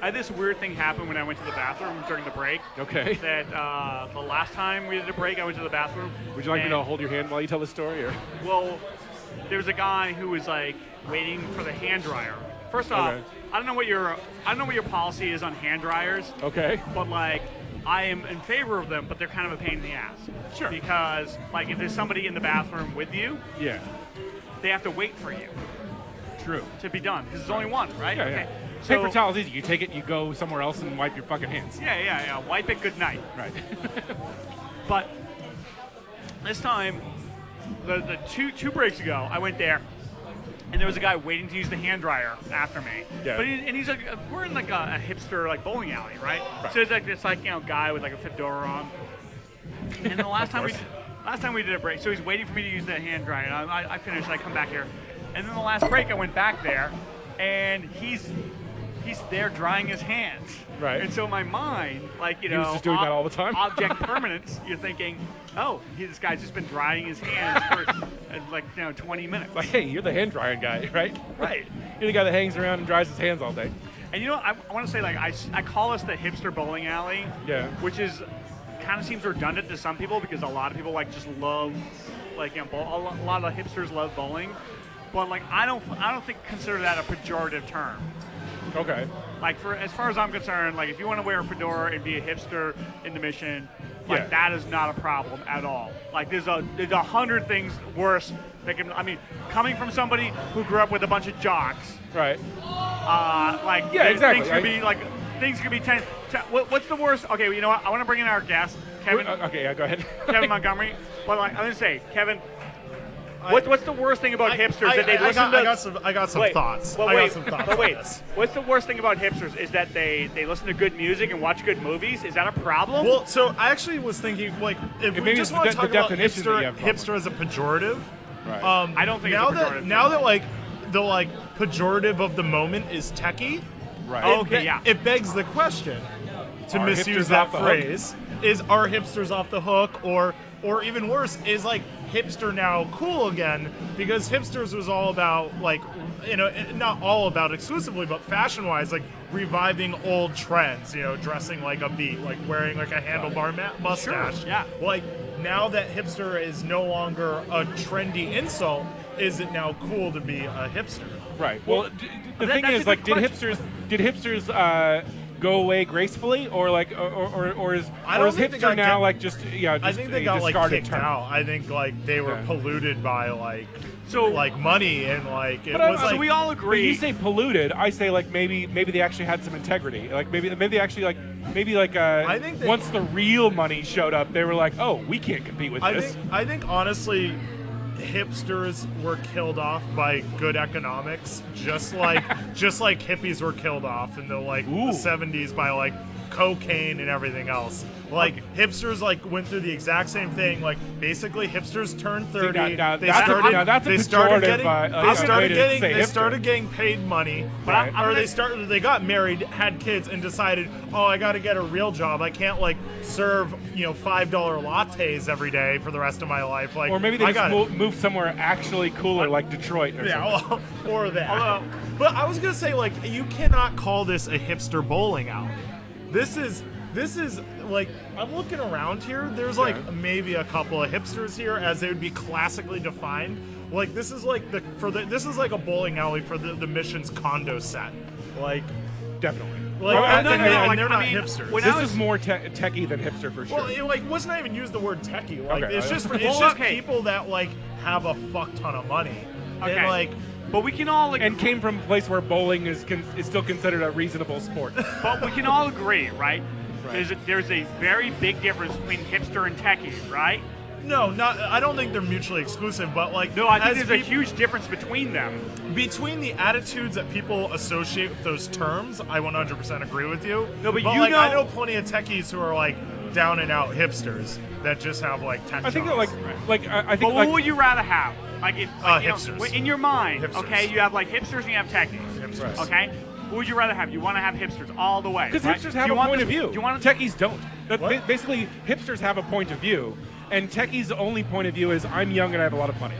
I had this weird thing happen when I went to the bathroom during the break. Okay. That the last time we did a break, I went to the bathroom. Would you like me to hold your hand while you tell the story? Or? Well, there was a guy who was, like, waiting for the hand dryer. First off, okay. I don't know what your policy is on hand dryers. Okay. But, like, I am in favor of them, but they're kind of a pain in the ass. Sure. Because, like, if there's somebody in the bathroom with you, yeah, they have to wait for you. True. To be done, because there's only one, right? Yeah, okay. Yeah. So, paper towel's easy. You take it, you go somewhere else and wipe your fucking hands. Yeah. Wipe it, good night. Right. But this time, the two breaks ago, I went there, and there was a guy waiting to use the hand dryer after me. Yeah. But he's like, we're in like a hipster like bowling alley, right? So it's like this guy with like a fedora on. And the last time we did a break, so he's waiting for me to use the hand dryer. And I finished. I come back here, and then the last break, I went back there, and he's there drying his hands. Right. And so in my mind, like, you know, he was just doing that all the time. Object permanence. You're thinking, oh, this guy's just been drying his hands for like 20 minutes. Like, hey, you're the hand drying guy, right? Right. You're the guy that hangs around and dries his hands all day. And you know, I want to say, like, I call us the hipster bowling alley. Yeah. Which is kind of seems redundant to some people because a lot of people like just love, like, you know, a lot of hipsters love bowling, but like I don't consider that a pejorative term. Okay. Like, as far as I'm concerned, like, if you want to wear a fedora and be a hipster in the Mission, like, that is not a problem at all. Like, there's 100 things worse that can. I mean, coming from somebody who grew up with a bunch of jocks, right? Like, yeah, exactly. Things could be 10. What's the worst? Okay, well, you know what? I want to bring in our guest, Kevin. Okay, yeah, go ahead. Kevin Montgomery. But like, I'm gonna say, Kevin. What's the worst thing about hipsters that they listen to? I got some thoughts. But wait, what's the worst thing about hipsters is that they listen to good music and watch good movies? Is that a problem? Well, so I actually was thinking, like, if we just want to talk about hipster as a pejorative, Right. I don't think now it's a pejorative now term. that like the like pejorative of the moment is techie. Right. Oh, okay, yeah. It begs the question, to Are misuse hipsters that off the hook? phrase, are hipsters off the hook, or even worse, is like hipster now cool again? Because hipsters was all about like, not all about exclusively, but fashion-wise, like reviving old trends. Dressing like a beat, like wearing like a handlebar mustache. Sure, yeah. Like now that hipster is no longer a trendy insult, is it now cool to be a hipster? Right. Well, the thing that's is, a like, good did hipsters go away gracefully, or like, or is think they hipster got now kicked- like just I think they a got like discarded kicked term? out. I think like they were Yeah. polluted by like So- like money and like it But was so like we all When agree. you say polluted, I say like maybe they actually had some integrity. Like maybe they actually like I think they- once the real money showed up, they were like, oh, we can't compete with this. I think honestly hipsters were killed off by good economics, just like hippies were killed off in the like Ooh. 70s by like cocaine and everything else. Like hipsters like went through the exact same thing. Like basically hipsters turned 30. now they that's a- started now that's a they started pejorative, getting way to say they hipster. started getting paid money. But I'm or gonna- they got married, had kids, and decided, oh, I got to get a real job. I can't like serve $5 lattes every day for the rest of my life. Like, Or maybe they I just gotta- moved somewhere actually cooler, like Detroit or something. yeah, or that. Although- But I was gonna say, like, you cannot call this a hipster bowling alley. This is like, I'm looking around here. There's like Yeah. maybe a couple of hipsters here, as they would be classically defined. Like this is like this is like a bowling alley for the Mission's condo set. Like, Definitely. like Well, and, no, and no, they're like, not I mean, hipsters. when This I was- is more techie than hipster for sure. Well, it like let's not even use the word techie. Like Okay, it's just okay. it's Well, just okay. people that like have a fuck ton of money. Okay. And like But we can all and came from a place where bowling is still considered a reasonable sport. But we can all agree, right? Right. There's a very big difference between hipster and techie, right? no, not I don't think they're mutually exclusive, but like No, I think as there's a peop- huge difference between them. between the attitudes that people associate with those terms. I 100% agree with you. No, but you like, know- I know plenty of techies who are like down and out hipsters that just have like tech I think that jobs. I But think what like would you rather have? Like, hipsters. in your mind, Hipsters. okay, you have like hipsters and you have techies. Hipsters. Okay? Who would you rather have? You want to have hipsters all the way. because right? hipsters Do have you a want point this- of view. Do you want Techies don't. What? Basically, hipsters have a point of view, and techies' only point of view is I'm young and I have a lot of money.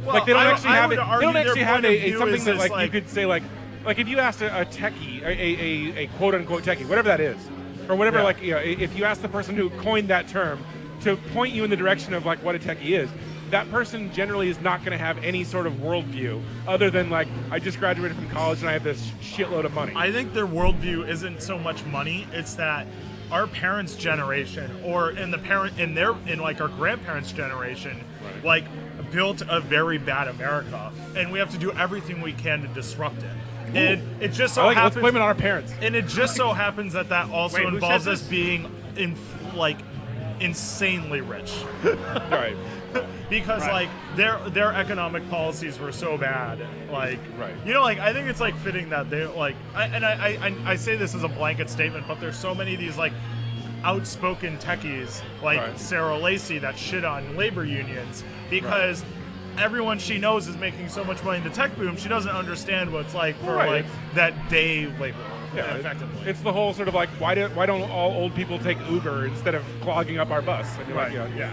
Well, Like they don't I- actually I have would it. They argue don't their actually have point of a view something is that this, like you could say like if you asked a techie, a quote unquote techie, whatever that is, or whatever Yeah. like if you ask the person who coined that term to point you in the direction of like what a techie is, that person generally is not going to have any sort of worldview other than like I just graduated from college and I have this shitload of money. I think their worldview isn't so much money; it's that our parents' generation, or in like our grandparents' generation, like built a very bad America, and we have to do everything we can to disrupt it. And it just so I like it. happens, Let's blame it on our parents. and it just so happens that also Wait, who involves said us this? being insanely rich. All right. Because Right. like their economic policies were so bad, like Right. like I think it's like fitting that they like I say this as a blanket statement, but there's so many of these like outspoken techies like Right. Sarah Lacey that shit on labor unions because everyone she knows is making so much money in the tech boom, she doesn't understand what it's like for Right. like that day labor. Yeah, effectively. It's the whole sort of like why don't all old people take Uber instead of clogging up our bus? And you're right. like, Yeah.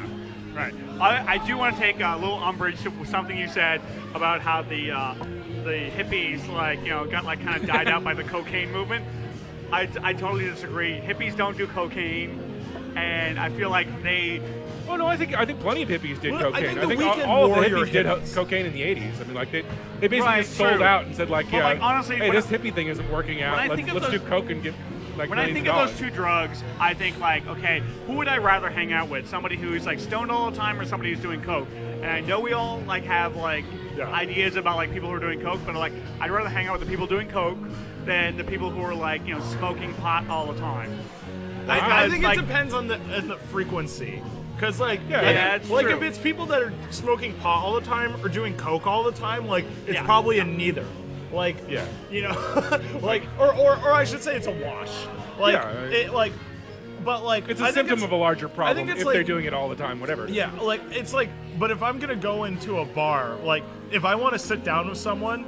Right. I do want to take a little umbrage to something you said about how the hippies got like kind of died out by the cocaine movement. I totally disagree. Hippies don't do cocaine, and I feel like they. Oh no, I think plenty of hippies did Well, I cocaine. think the all, Weekend all of the Warrior hippies did hippies. cocaine in the '80s. I mean, like they basically Right, just sold true. out and said like, But, yeah, like, honestly, hey, when this I- hippie thing isn't working when out. I think of Let's do those- coke and get like When I millions think of of those dollars. two drugs, I think like, okay, who would I rather hang out with? Somebody who's like stoned all the time, or somebody who's doing coke? And I know we all like have like Yeah. ideas about like people who are doing coke, but like I'd rather hang out with the people doing coke than the people who are like smoking pot all the time. I Because, think like- it depends on the frequency. Because, like, Yeah, that's like true. if it's people that are smoking pot all the time or doing coke all the time, like, it's Yeah. probably a neither. Like, Yeah. like, or I should say it's a wash. Like, Yeah, it, like, but like It's a symptom of a larger problem it's if they're doing it all the time, whatever. Yeah, like it's like, but if I'm gonna go into a bar, like if I want to sit down with someone,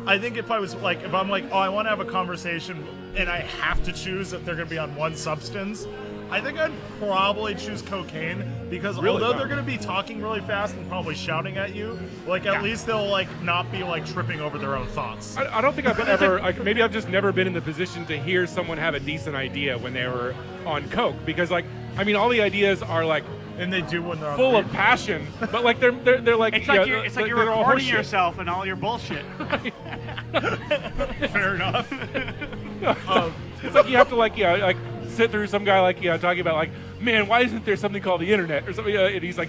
I think if I'm like, oh, I want to have a conversation, and I have to choose if they're gonna be on one substance, I think I'd probably choose cocaine because although they're going to be talking really fast and probably shouting at you, like at least they'll like not be like tripping over their own thoughts. I don't think I've ever, like, maybe I've just never been in the position to hear someone have a decent idea when they were on coke because, like, I mean, all the ideas are like, and they do when they're full of passion, but like they're like it's like you're recording yourself and all your bullshit. Fair enough. It's like you have to like sit through some guy talking about like, man, why isn't there something called the internet or something? And he's like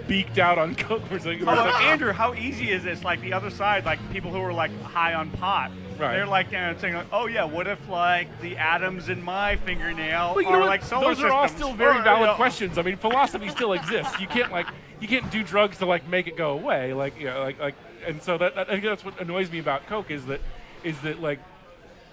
beaked out on coke or something. Andrew, how easy is this? Like the other side, like people who are like high on pot. Right. They're like saying, like, "Oh yeah, what if like the atoms in my fingernail well, are like solar those systems?" are all still very valid questions. I mean, philosophy still exists. You can't do drugs to like make it go away. And so that I think that's what annoys me about coke is that like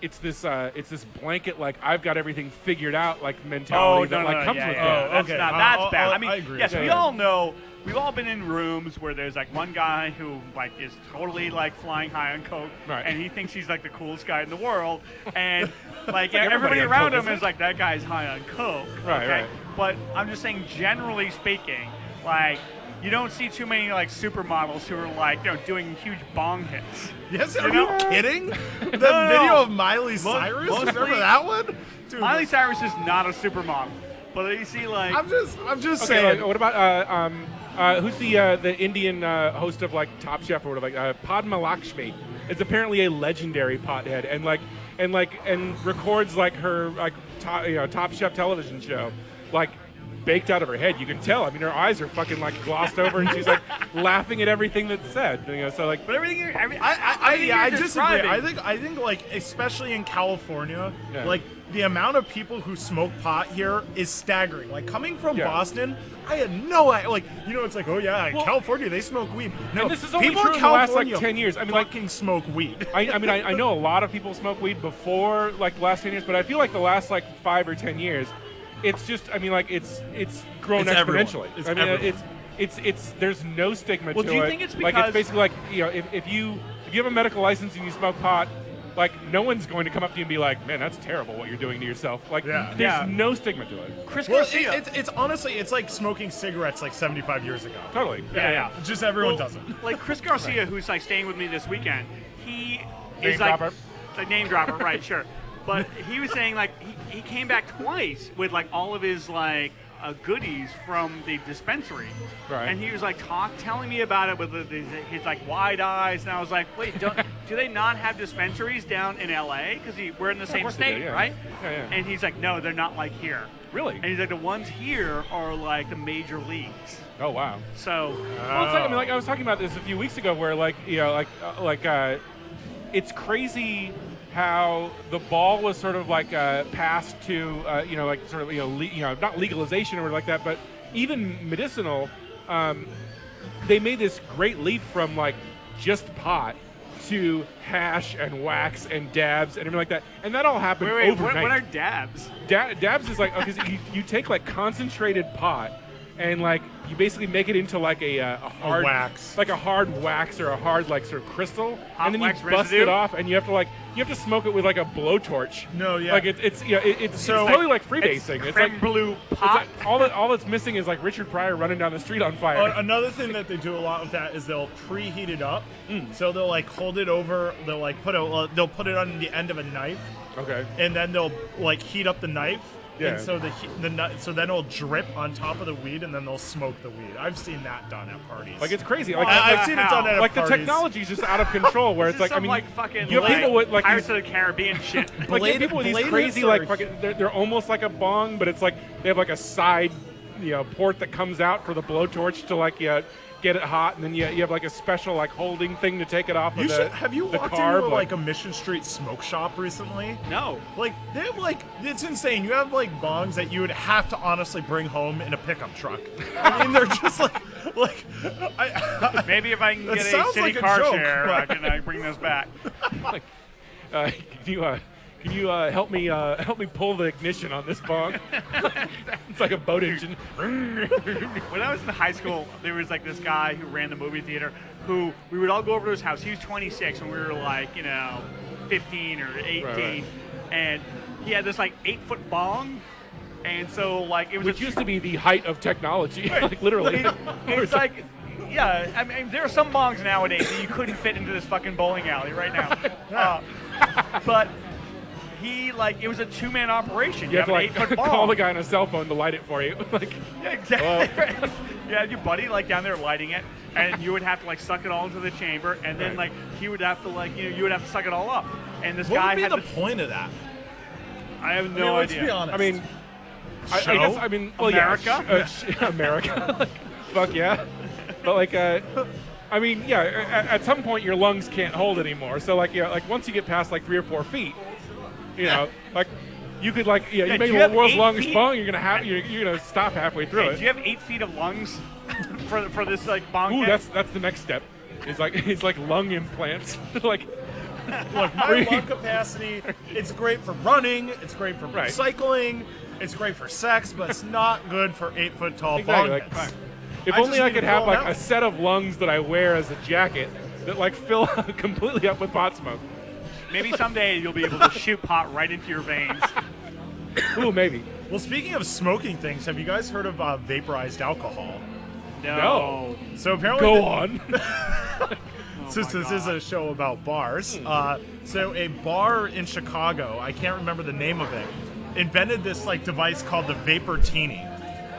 it's this blanket like I've got everything figured out like mentality that comes with it. That's bad. I mean, I agree. yes, we all know. We've all been in rooms where there's like one guy who like is totally like flying high on coke, right. and he thinks he's like the coolest guy in the world, and like everybody everybody on around coke, him is like that guy's high on coke. Right, okay? right. But I'm just saying, generally speaking, like you don't see too many like supermodels who are like doing huge bong hits. Yes, are you kidding? The video of Miley Cyrus, remember that one? Dude, Miley Cyrus is not a supermodel, but you see like I'm just saying. Like, what about who's the Indian host of like Top Chef or whatever? Padma Lakshmi is apparently a legendary pothead and records like her like Top Chef television show like baked out of her head. You can tell. I mean, her eyes are fucking like glossed over, and she's like laughing at everything that's said. So like, but everything. I disagree. I think like especially in California, like the amount of people who smoke pot here is staggering. Like coming from Boston, I had no idea. Like it's like in California they smoke weed. No, and this is only people true in in the last California like 10 years. I mean, fucking smoke weed. I know a lot of people smoke weed before like the last 10 years, but I feel like the last like 5 or 10 years, it's just it's grown exponentially. It's it's there's no stigma to it. Do you think it's because like it's basically like if you have a medical license and you smoke pot, like no one's going to come up to you and be like, man, that's terrible what you're doing to yourself. Like there's no stigma to it. Chris Garcia. It's honestly it's like smoking cigarettes like 75 years ago. Totally. Yeah. Just everyone does it. Like Chris Garcia, who's like staying with me this weekend, he Name is like dropper. the name dropper, right? Sure. But he was saying like he came back twice with like all of his like goodies from the dispensary, right? And he was like telling me about it with his like wide eyes, and I was like, wait, do they not have dispensaries down in LA? Because we're in the same state, right? Yeah. And he's like, no, they're not like here. Really? And he's like, the ones here are like the major leagues. Oh wow. So well, it's like, I mean, like I was talking about this a few weeks ago, where like it's crazy how the ball was sort of like passed to not legalization or like that, but even medicinal. They made this great leap from like just pot to hash and wax and dabs and everything like that, and that all happened overnight. What are dabs? Dabs is like because you take like concentrated pot and like you basically make it into like a hard wax, like a hard wax or a hard like sort of crystal, and then you bust residue? it off, and you have to smoke it with like a blowtorch. No, yeah, like it's totally like freebasing. It's like blue pot. It's like, all that's missing is like Richard Pryor running down the street on fire. Another thing that they do a lot with that is they'll preheat it up. So they'll like hold it over. They'll like put it on the end of a knife. Okay. And then they'll like heat up the knife. Yeah. And so so then it'll drip on top of the weed, and then they'll smoke the weed. I've seen that done at parties. Like it's crazy. Like I've seen it done at like parties. the technology is just out of control. Where it's like I mean, fucking you have people with like Pirates of the Caribbean shit. like you have people with these crazy like fucking, they're almost like a bong, but it's like they have like a side port that comes out for the blowtorch to like get it hot, and then you have like a special like holding thing to take it off. Have you walked carb, into like a Mission Street smoke shop recently? No. Like they have like it's insane. You have like bongs that you would have to honestly bring home in a pickup truck. I mean, they're just like maybe if I can get a city like car joke, share, I can bring those back. Like, do Can you help me pull the ignition on this bong? It's like a boat engine. When I was in high school, there was like this guy who ran the movie theater who we would all go over to his house. He was 26 when we were like, 15 or 18. Right. And he had this like 8-foot bong. And so like it was Which used to be the height of technology, like literally. It's like, yeah, I mean, there are some bongs nowadays that you couldn't fit into this fucking bowling alley right now. But he, like, it was a 2-man operation. You have to an like 8-foot bong. call the guy on a cell phone to light it for you. Like, Yeah, exactly. Right. You had your buddy like down there lighting it, and you would have to like suck it all into the chamber, and then like he would have to like you would have to suck it all up. And this What guy would be had the point of that? I have I mean, no let's idea. be honest. I mean, I Show? guess I mean, well, America? Yeah, America. Like, fuck yeah. But like, I mean, yeah. At some point, your lungs can't hold anymore. So like, yeah, like once you get past like 3 or 4 feet, like. You could like, you make do you the have world's 8 longest feet? bong. You're gonna stop halfway through Hey, it. do you have 8 feet of lungs for this like bong? Ooh, head? that's the next step. It's like lung implants. Like, Look, my lung capacity, it's great for running, it's great for Right. cycling, it's great for sex, but it's not good for 8-foot tall exactly. bong Like, heads. if I only just I need could to have blow 'em like a out. set of lungs that I wear as a jacket that like fill completely up with pot smoke. Maybe someday you'll be able to shoot pot right into your veins. Ooh, maybe. Well, speaking of smoking things, have you guys heard of vaporized alcohol? No. So apparently, Go on. Since this is a show about bars, so a bar in Chicago, I can't remember the name of it, invented this like device called the Vaportini.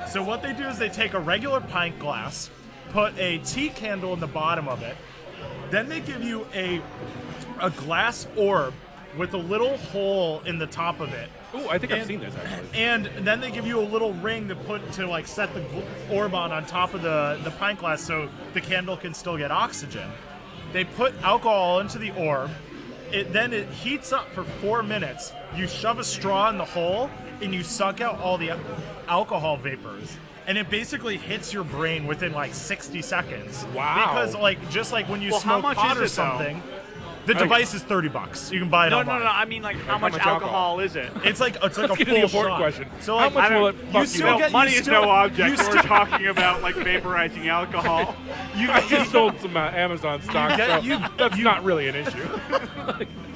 So what they do is they take a regular pint glass, put a tea candle in the bottom of it, then they give you a glass orb with a little hole in the top of it. Ooh, I think I've And- seen this actually. And then they give you a little ring to put to like set the orb on top of the pint glass so the candle can still get oxygen. They put alcohol into the orb. Then it heats up for 4 minutes. You shove a straw in the hole and you suck out all the alcohol vapors. And it basically hits your brain within like 60 seconds. Wow. Because like just like when you Well, how smoke much pot is or it, though? something, the device is $30. You can buy it No, online. no. I mean, like, how much much alcohol? alcohol is it? It's like a Let's full get to the important shot. question. So How like, much I don't- will it you fuck you still up? get- Money you is still- no object. you We're still- talking about like vaporizing alcohol. I just sold some Amazon stock, get- so that's not really an issue.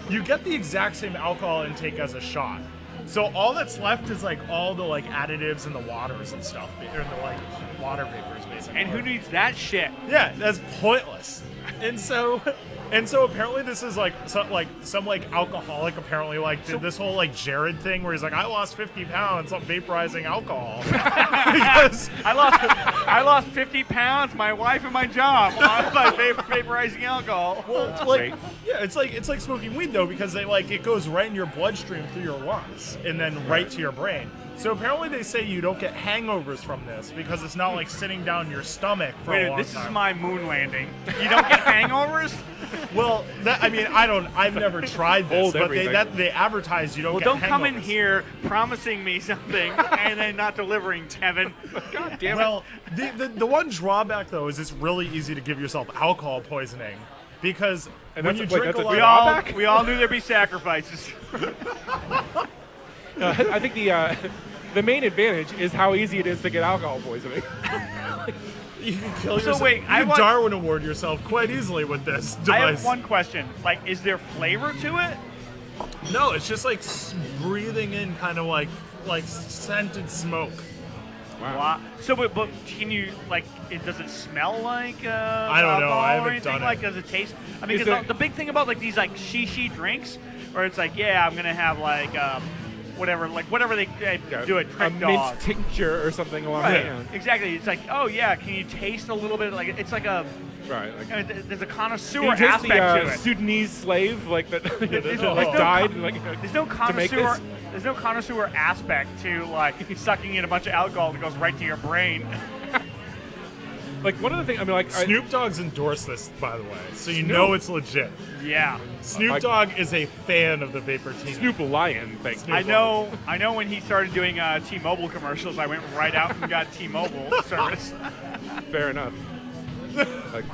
you get the exact same alcohol intake as a shot. So all that's left is like all the like additives and the waters and stuff, or the like water vapors basically. And who needs that shit? Yeah, that's pointless. And so apparently this is like some alcoholic apparently like did this whole like Jared thing where he's like, I lost 50 pounds on vaporizing alcohol. Because I lost 50 pounds, my wife and my job by vaporizing alcohol. well, Great. yeah, it's like smoking weed though, because they like it goes right in your bloodstream through your lungs and then right to your brain. So apparently they say you don't get hangovers from this because it's not like sitting down your stomach for a long Wait, this time. is my moon landing. You don't get hangovers? Well, I've never tried this, Hold but everything. they advertise you don't Well, get don't come in hangovers. here promising me something and then not delivering, Kevin. God damn it. Well, the one drawback though is it's really easy to give yourself alcohol poisoning because And when that's you a- wait, drink a that's a lot, We all knew there'd be sacrifices. I think the main advantage is how easy it is to get alcohol poisoning. you can kill So yourself. wait, you I can want- Darwin Award yourself quite easily with this I device. have one question. Like, is there flavor to it? No, it's just like breathing in kind of like scented smoke. Wow. So, but can you like? Does it smell like? I don't know. alcohol I or haven't anything? done it. Like, does it taste? I mean, Is because there- the big thing about like these like shishi drinks, where it's like, yeah, I'm gonna have like whatever they do at a Trick mint Dog. tincture or something along Right. that line. Exactly. It's like, oh yeah, can you taste a little bit? Like, it's like a. Right. Like, I mean, there's a connoisseur can you taste aspect the to it. Sudanese slave like that There's like no died con- like There's no to make connoisseur. this? There's no connoisseur aspect to like sucking in a bunch of alcohol that goes right to your brain. Like one of the things I mean like Snoop Dogg's endorsed this, by the way, so you Snoop? know it's legit. Yeah. Snoop like- Dogg is a fan of the Vaportini. Snoop Lion thing. Snoop. I know when he started doing T-Mobile commercials, I went right out and got T-Mobile service. Fair enough. Like,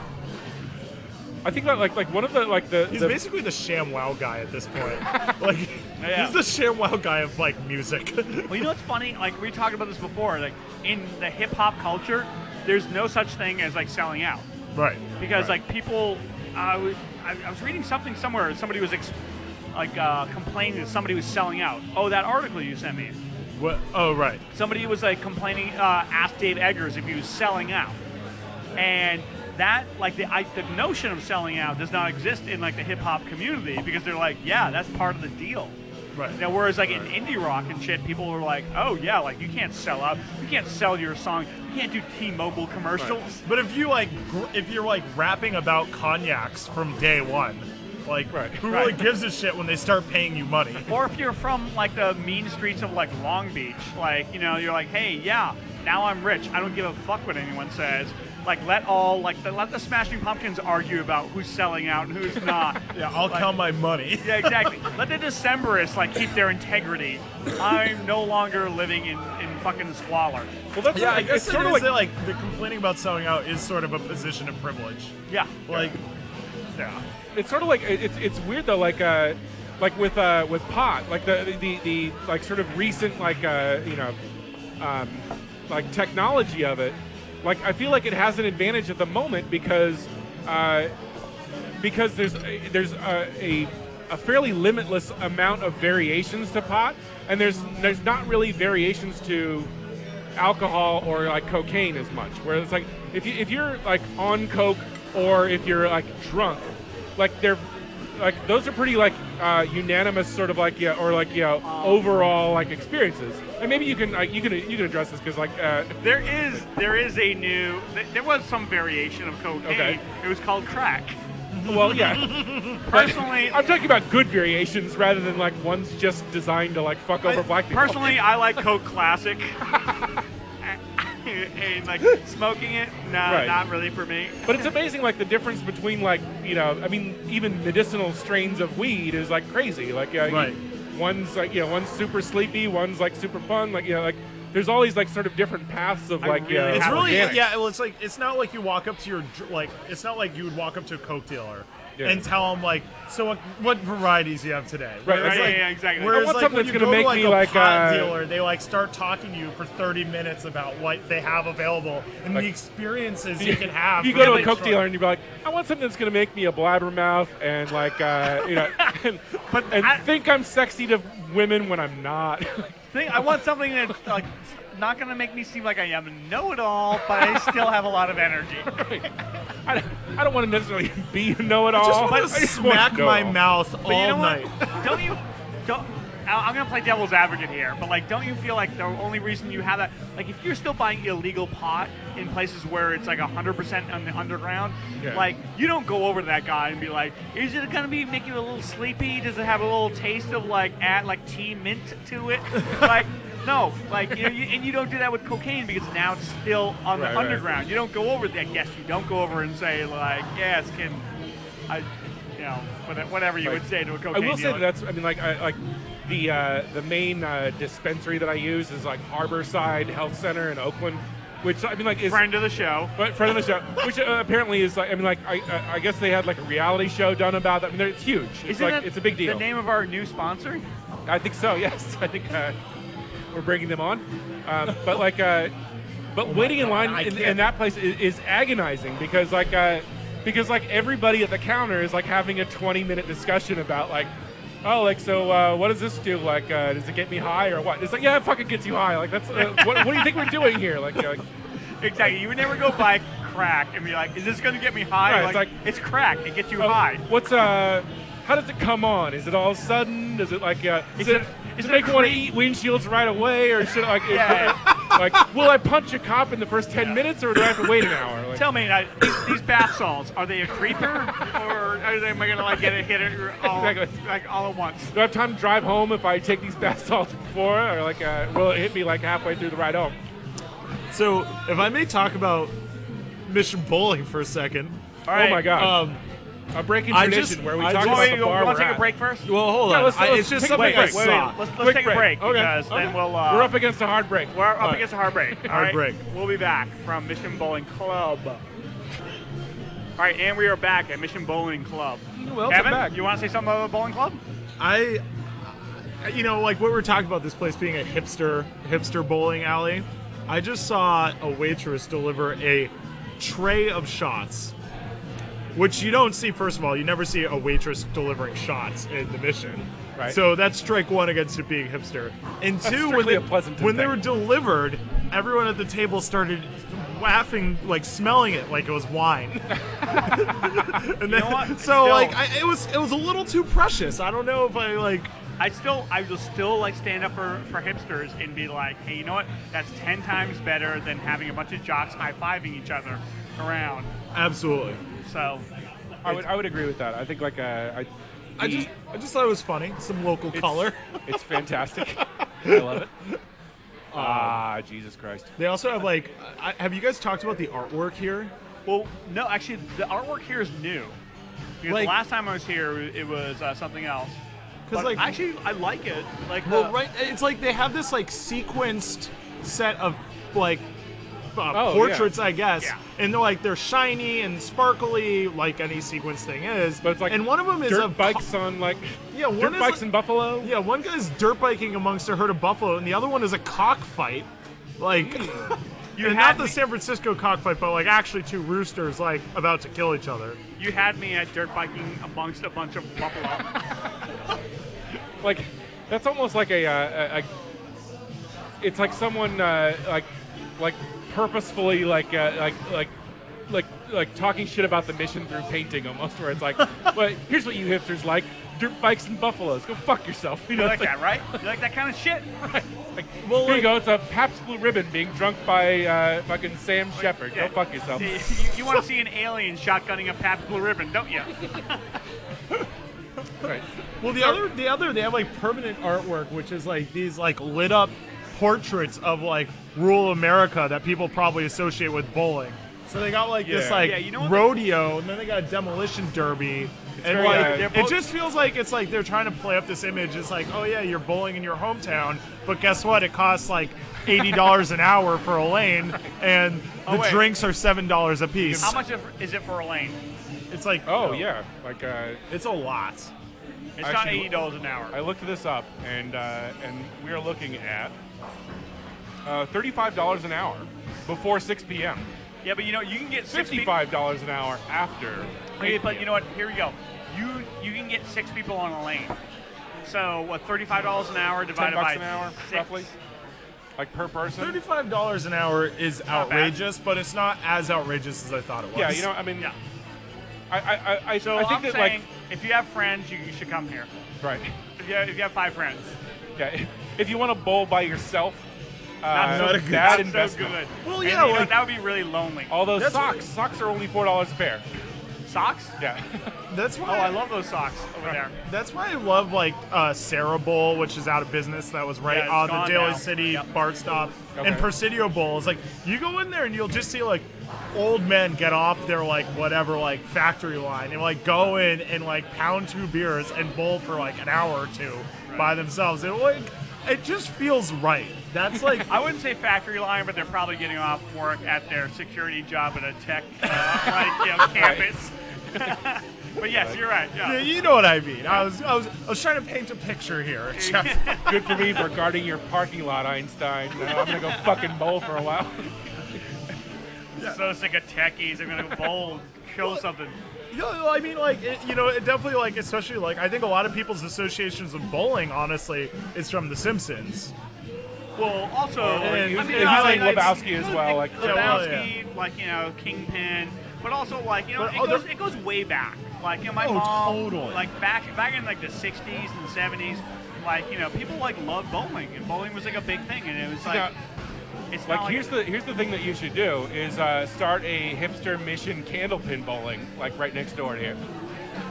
I think that like one of the He's basically the ShamWow guy at this point. Like Yeah. he's the ShamWow guy of like music. Well, you know what's funny? Like we talked about this before. Like in the hip hop culture, there's no such thing as like selling out. Right. Because like people, I was reading something somewhere. Somebody was complaining that somebody was selling out. Oh, that article you sent me. What? Oh, right. Somebody was like complaining. Asked Dave Eggers if he was selling out, and that like the notion of selling out does not exist in like the hip hop community because they're like, yeah, that's part of the deal. Right. Now, whereas like in indie rock and shit, people are like, oh yeah, like you can't sell out, you can't sell your song, you can't do T-Mobile commercials. Right. But if you like, if you're like rapping about cognacs from day one, like who really gives a shit when they start paying you money? Or if you're from like the mean streets of like Long Beach, like you know, you're like, hey, yeah, now I'm rich, I don't give a fuck what anyone says. Like let the Smashing Pumpkins argue about who's selling out and who's not. Yeah, I'll count my money. Yeah, exactly. Let the Decemberists like keep their integrity. I'm no longer living in fucking squalor. well, that's Yeah, I like, guess it's it sort of is like that, like the complaining about selling out is sort of a position of privilege. Yeah. Like, yeah. it's sort of like it's weird though, like with pot, like the like sort of recent like like technology of it. Like I feel like it has an advantage at the moment because there's a fairly limitless amount of variations to pot, and there's not really variations to alcohol or like cocaine as much. Where it's like if you're like on coke or if you're like drunk, like they're like those are pretty like unanimous sort of like overall like experiences. And maybe you can address this because like There is a new. There was some variation of cocaine. Okay. It was called crack. well yeah. Personally, I'm talking about good variations rather than like ones just designed to like fuck over black people. personally, I like Coke Classic. And like smoking it, Right. not really for me. But it's amazing, like the difference between like I mean, even medicinal strains of weed is like crazy. Like Right. one's like one's super sleepy, one's like super fun. Like like there's all these like sort of different paths of like really It's have really organic. well. It's like it's not like you walk up to it's not like you would walk up to a Coke dealer Yeah. and tell them like, so what varieties do you have today? Right, Whereas, right, like, yeah, exactly. Whereas I want like something when that's you gonna go make to like me a like, pot dealer, they like start talking to you for 30 minutes about what they have available and Like- the experiences you can have. You for go to a the Coke truck. dealer and you be like, I want something that's gonna make me a blabbermouth and like and think I'm sexy to women when I'm not. I want something that's like not gonna make me seem like I am a know-it-all, but I still have a lot of energy. I don't want to necessarily be a know-it-all. I just want I to just want smack to know my it all. mouth But you know all what? night. I'm gonna play devil's advocate here, but like, don't you feel like the only reason you have that, like, if you're still buying illegal pot in places where it's like 100% on the underground, Yeah. like, you don't go over to that guy and be like, is it gonna be make you a little sleepy? Does it have a little taste of like add like tea mint to it? Like, no, like and you don't do that with cocaine because now it's still on Right, the right. underground. You don't go over there. Yes, you don't go over and say like, yes, can I, whatever you would say to a cocaine I will say dealer. that that's. I mean, like, the main dispensary that I use is like Harborside Health Center in Oakland, which I mean, like, is Friend of the show. but friend of the show, which apparently is like. I mean, like, I guess they had like a reality show done about that. I mean, it's huge. It's Isn't like that it's a big deal. The name of our new sponsor? I think so. Yes, I think we're bringing them on. But like, but waiting in line in that place is agonizing because like everybody at the counter is like having a 20-minute discussion about like, oh, like so what does this do? Like, does it get me high or what? It's like, yeah, it fucking gets you high. Like that's what do you think we're doing here? Like Exactly. You would never go buy crack and be like, is this going to get me high? Right, Like, it's crack. It gets you high. What's how does it come on? Is it all sudden? Does it like does it make me want to eat windshields right away, or should I, like like will I punch a cop in the first 10 minutes, or do I have to wait an hour? Like, Tell me, these bath salts, are they a creeper? Or am I going to like get a hit all, Exactly. like, all at once? do I have time to drive home if I take these bath salts before, or like will it hit me like halfway through the ride home? So, if I may talk about Mission Bowling for a second. All right. Oh my god. A breaking tradition just- where we I talk just- about the You bar want we're to take at. a break first? Well, hold Yeah, on. let's It's just take a something break. I Wait, saw. Let's Quick take a break Okay. because Okay. then we'll. We're up against a hard break. We're up against a hard break. All Hard right? break. We'll be back from Mission Bowling Club. All right, and we are back at Mission Bowling Club. Welcome Kevin, back. you want to say something about the bowling club? Like what we were talking about this place being a hipster bowling alley. I just saw a waitress deliver a tray of shots, which you don't see. First of all, you never see a waitress delivering shots in the Mission. Right. So that's strike one against it being hipster. And two, strictly a Pleasanton when they thing. were delivered, everyone at the table started laughing, like smelling it like it was wine. And then, know what? so Still- like it was a little too precious. I don't know if I like. I will still like stand up for hipsters and be like, hey, you know what? That's 10 times better than having a bunch of jocks high-fiving each other around. Absolutely. So, I would agree with that. I think I just thought it was funny. Some local color. It's fantastic. I love it. Jesus Christ. They also have like. Have you guys talked about the artwork here? well, no, actually, the artwork here is new. Because Like- the last time I was here, it was something else. 'Cause, But like- actually, I like it. Like, Well, right. It's like they have this like sequenced set of like portraits, I guess, Yeah. and they're shiny and sparkly, like any sequence thing is. But it's like and one of them is dirt a bikes on like one dirt is bikes like- in Buffalo. Yeah, one guy's dirt biking amongst a herd of buffalo, and the other one is a cockfight. Like, You and had not the me- San Francisco cockfight, but like actually two roosters like about to kill each other. you had me at dirt biking amongst a bunch of buffalo. Like that's almost like a it's like someone like purposefully like talking shit about the Mission through painting almost, where it's like, well, here's what you hipsters like: dirt bikes and buffaloes. Go fuck yourself. You like that, right? You like that kind of shit? Right. Like, Well, here you like- go. It's a Pabst Blue Ribbon being drunk by fucking Sam Shepard. Yeah. Go fuck yourself. You want to see an alien shotgunning a Pabst Blue Ribbon, don't you? Right. Well, the other, they have like permanent artwork, which is like these like lit up portraits of like rural America that people probably associate with bowling. So they got like this Yeah. like Yeah, you know what rodeo, and then they got a demolition derby, and very, like they're it both- just feels like it's like they're trying to play up this image. It's like, oh yeah, you're bowling in your hometown, but guess what? It costs like $80 an hour for a lane, and the wait. drinks are $7 a piece. How much is it for a lane? It's like Oh yeah. Like it's a lot. It's Actually, not $80 an hour. I looked this up, and we are looking at $35 an hour before 6 p.m. Yeah, but you know, you can get 6 people. $55 an hour after. Okay, but you know what? Here we go. You can get 6 people on a lane. So what? $35 an hour divided $10 by an hour, 6? roughly, like per person. $35 an hour is Not bad. outrageous, but it's not as outrageous as I thought it was. Yeah, you know, I mean, Yeah. I So think I'm that saying, like if you have friends, you should come here. right. If you have 5 friends, Yeah, if you want to bowl by yourself, not so, not a good- bad not investment. so good. Well, And, yeah, you know, like- that would be really lonely. All those That's socks are only $4 a pair. Socks? Yeah. That's Oh, why I love those socks over there. That's why I love like Sarah Bowl, which is out of business. That was right Yeah, it's on the gone Daly now. City Yep. BART stop, Okay. and Presidio Bowl is like you go in there and you'll just see like old men get off their like whatever like factory line and like go in and like pound 2 beers and bowl for like an hour or two by themselves. And like it just feels right. That's like I wouldn't say factory line, but they're probably getting off work at their security job at a tech campus. But yes, you're right. yeah, Yeah. you know what I mean. I was trying to paint a picture here. Jeff. Good for me for guarding your parking lot, Einstein. I'm gonna go fucking bowl for a while. So sick of techies. I'm gonna bowl, show something. I mean, like, it definitely, like, especially, like, I think a lot of people's associations with bowling, honestly, is from The Simpsons. Well, also, And- I and mean, he's like like Lebowski as well, like- Yeah, well, Lebowski, like, you know, Kingpin, but also, like, you know, But it goes way back. Like, you know, my Oh, mom, totally. like, back in, like, the 60s and 70s, like, you know, people, like, loved bowling, and bowling was, like, a big thing, and it was, like, Now, it's like not here's the thing that you should do is start a hipster Mission candlepin bowling, like right next door here.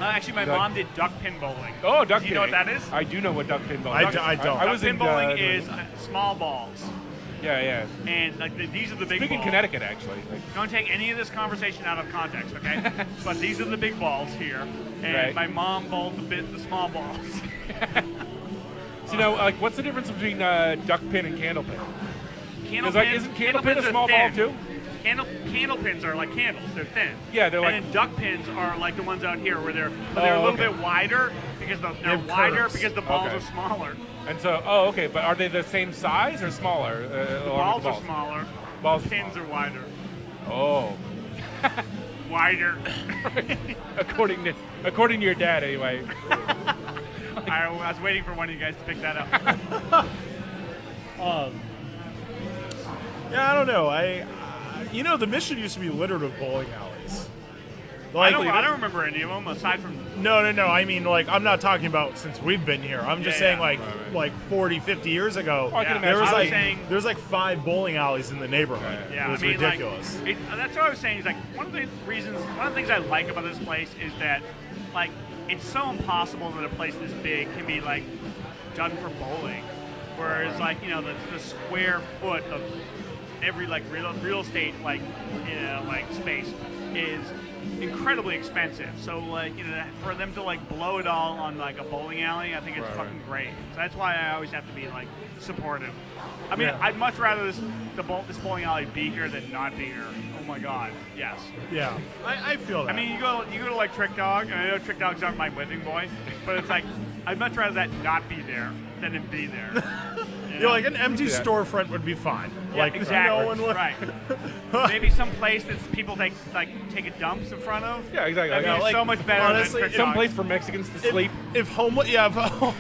actually, my mom did duck pin bowling. Oh, duck Do you know what pinning. that is? I do know what duck pin bowling I is. don't. I Duck was pin in bowling is small balls, yeah. and, like, these are the big Big in balls. Connecticut, actually. Like, Don't take any of this conversation out of context, okay? But these are the big balls here, and Right. my mom bowled the small balls. so, you know, like, what's the difference between duck pin and candlepin? Because like, isn't candlepin a small ball too? Candle pins are like candles. They're thin. Yeah, they're like- And then duck pins are like the ones out here where they're a little bit wider because they're have wider curves. because the balls Okay. are smaller. And so, okay, but are they the same size or smaller? Balls are smaller. Balls are Pins are wider. Oh, Wider. according to your dad, anyway. I was waiting for one of you guys to pick that up. Yeah, I don't know. The mission used to be littered with bowling alleys. I don't remember any of them aside from. No. I mean, like, I'm not talking about since we've been here. I'm just Yeah, saying, yeah. like 40, 50 years ago, I can Yeah. imagine. there was I was like saying- there's like 5 bowling alleys in the neighborhood. Yeah, it was I mean, ridiculous. Like, that's what I was saying. Is like one of the things I like about this place is that, like, it's so impossible that a place this big can be like done for bowling, whereas like the square foot of every like real estate like space is incredibly expensive. So like for them to like blow it all on like a bowling alley, I think it's fucking great. So that's why I always have to be like supportive. I mean, Yeah. I'd much rather this bowling alley be here than not be here. Oh my god, yes. Yeah, I feel that. I mean, you go to like Trick Dog, and I know Trick Dogs aren't my living boy, but it's like I'd much rather that not be there than it be there. like an empty Yeah. storefront would be fine. Yeah, like exactly. no one would. Right. Maybe some place that people take a dumps in front of. Yeah, exactly. That'd Yeah, be like, so much better honestly, than Trick Some Dog. place for Mexicans to sleep. If homeless, yeah.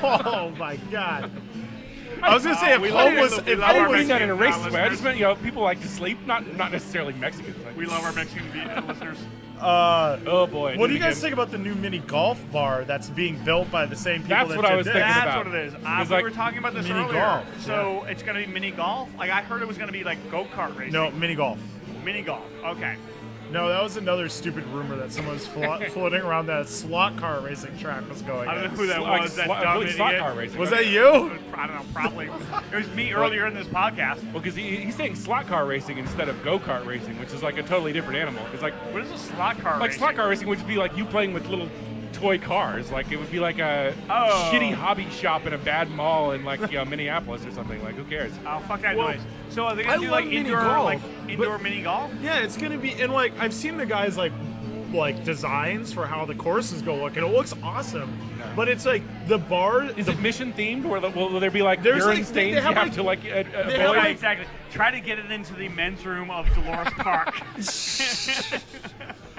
Oh my god. I was gonna say if we love homeless, it. if We I love our didn't mean that in a Mexican racist way. I just listeners. meant people like to sleep, not necessarily Mexicans. Like, We love our Mexican listeners. oh boy. what do you guys again. think about the new mini golf bar that's being built by the same people That's that what I did was this? thinking That's about. what it is. It's We like were talking about this mini earlier. golf, So it's going to be mini golf. Like I heard it was going to be like go-kart racing. No, mini golf. Mini golf. Okay. No, that was another stupid rumor that someone's floating around that slot car racing track was going. I don't know at. who that Like was. That slot- dumb slot idiot. car racing. Was that you? I don't know. Probably. It was me earlier in this podcast. Well, because he's saying slot car racing instead of go-kart racing, which is like a totally different animal. It's like What is a slot car racing? slot car racing would be like you playing with little toy cars. Like it would be like a Oh. shitty hobby shop in a bad mall in like Minneapolis or something. Like who cares? Oh, fuck that Well, noise. So are they I going to do love like mini indoor golf, but- mini golf? Yeah, it's gonna be, and like I've seen the guys like designs for how the courses go look, and it looks awesome. But it's like the bar. Is it mission themed? Will there be like There's, urine like, stains they have, you have like- to like have, avoid? Right, like- exactly. Try to get it into the men's room of Dolores Park.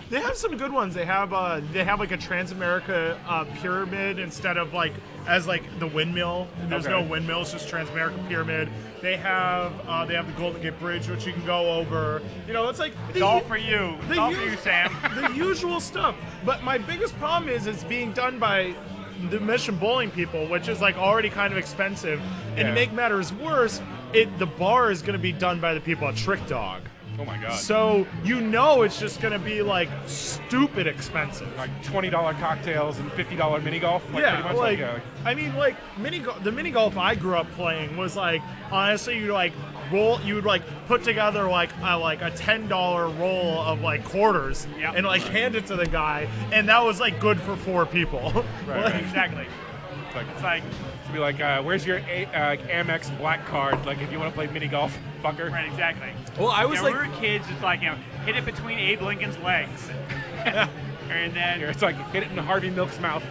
They have some good ones. They have like a Transamerica pyramid instead of like as like the windmill. There's Okay. no windmill. It's just Transamerica pyramid. They have the Golden Gate Bridge, which you can go over. It's like It's all for you. It's all for u- you, Sam. the usual stuff. But my biggest problem is it's being done by the Mission Bowling people, which is like already kind of expensive. And Yeah. to make matters worse, the bar is going to be done by the people at Trick Dog. Oh my god! So it's just going to be like stupid expensive. Like $20 cocktails and $50 mini golf. Like, Yeah, pretty much, like yeah. I mean, like the mini golf I grew up playing was like honestly, you would like put together like a $10 roll of like quarters Yep. and like hand it to the guy, and that was like good for 4 people. Right, Like, right. Exactly. It's like, To be like, where's your Amex black card? Like, if you want to play mini golf, fucker. right, exactly. Well, I was When like, we were kids, it's like, hit it between Abe Lincoln's legs. And then, It's like hit it in Harvey Milk's mouth.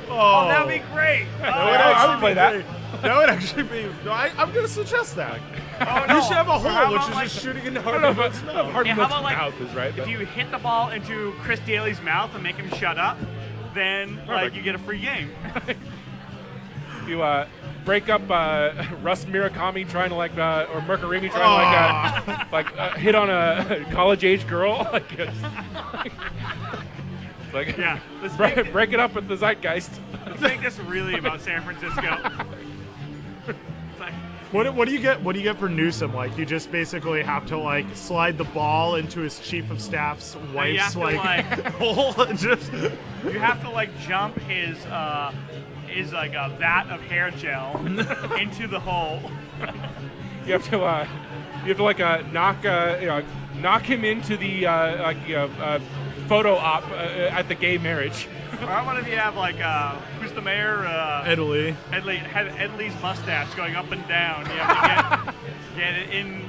oh, that would be great. that would I actually would play be that. great. That would actually be. No, I'm going to suggest that. Oh, no. You should have a Or how hole, which about, is like, just shooting into I don't know Harvey if Milk's I don't know if mouth. Harvey Yeah, how Milk's about, like, mouth is right. if But you hit the ball into Chris Daly's mouth and make him shut up, then like you get a free game. you break up Russ Murakami trying to or Mercury trying to hit on a college age girl. Like, Yeah, let's make it- break it up with the zeitgeist. Let's make this really about San Francisco. It's like, What do you get? What do you get for Newsom? Like, you just basically have to like slide the ball into his chief of staff's wife's have to, like like- hole. Just you have to like jump his like a vat of hair gel into the hole. You have to knock him into the photo op at the gay marriage. Or I want to have like who's the mayor? Italy. Ed Lee's mustache going up and down. You have to get it in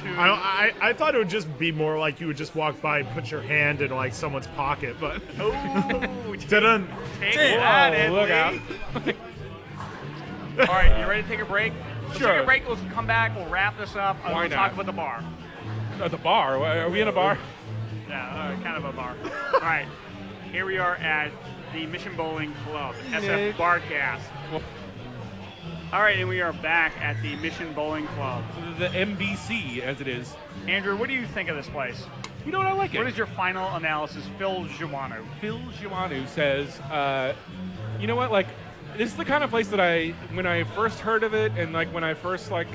I thought it would just be more like you would just walk by and put your hand in like someone's pocket, but Ooh, didn't. take that, Ed look Lee. out. All right, you ready to take a break? Let's Sure. take a break. Let's come back. We'll wrap this up. Why We'll not? talk about the bar. At the bar? Are we in a bar? Yeah, kind of a bar. All right, here we are at the Mission Bowling Club, SFBarkast. Well, All right, and we are back at the Mission Bowling Club. the MBC, as it is. Andrew, what do you think of this place? You know what? I like it. What is your final analysis, Phil Giuano? Phil Giuano says, you know what, like, this is the kind of place that when I first heard of it and, like, when I first, like,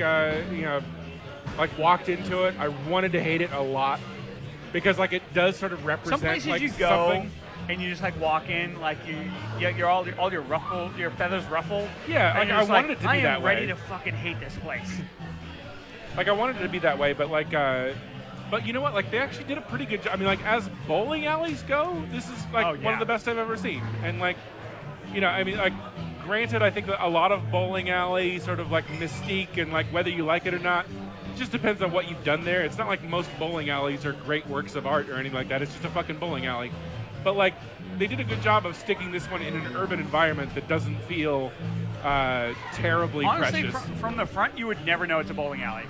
walked into it, I wanted to hate it a lot because, like, it does sort of represent, Some places like, you go something. and you just like walk in, like you're all your ruffled, your feathers ruffled. Yeah, and like, you're I just wanted it to I be am that ready way. to fucking hate this place. Like, I wanted it to be that way, but, like, but you know what? Like, they actually did a pretty good job. I mean, like, as bowling alleys go, this is, like, Oh, one yeah. of the best I've ever seen. And, like, you know, I mean, like, granted, I think that a lot of bowling alley sort of, like, mystique and, like, whether you like it or not, it just depends on what you've done there. It's not like most bowling alleys are great works of art or anything like that. It's just a fucking bowling alley. But, like, they did a good job of sticking this one in an urban environment that doesn't feel terribly Honestly, precious. from the front, you would never know it's a bowling alley.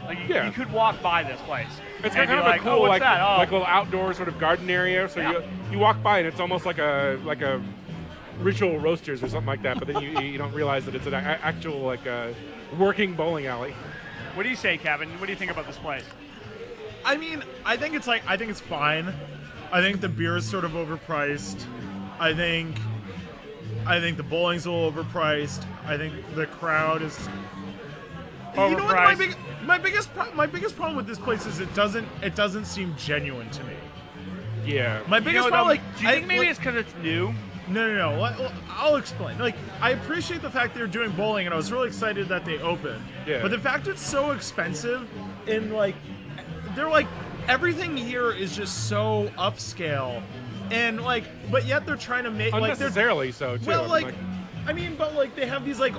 Like Yeah. you could walk by this place. It's and got kind be of like, a cool, oh, what's like, that? Oh, like little outdoor sort of garden area. So Yeah. you walk by and it's almost like a Ritual Roasters or something like that. But then you don't realize that it's an actual like working bowling alley. what do you say, Kevin? What do you think about this place? I mean, I think it's fine. I think the beer is sort of overpriced. I think the bowling's a little overpriced. I think the crowd is. You know what? Overpriced. My biggest problem with this place is it doesn't seem genuine to me. Yeah. My You biggest know, problem, do you think maybe it's because it's new? No. I'll explain. Like, I appreciate the fact they're doing bowling, and I was really excited that they opened. Yeah. But the fact it's so expensive, and like, they're like, everything here is just so upscale, and like, but yet they're trying to make like they're Unnecessarily so too. well, I mean, like, I mean, but like they have these like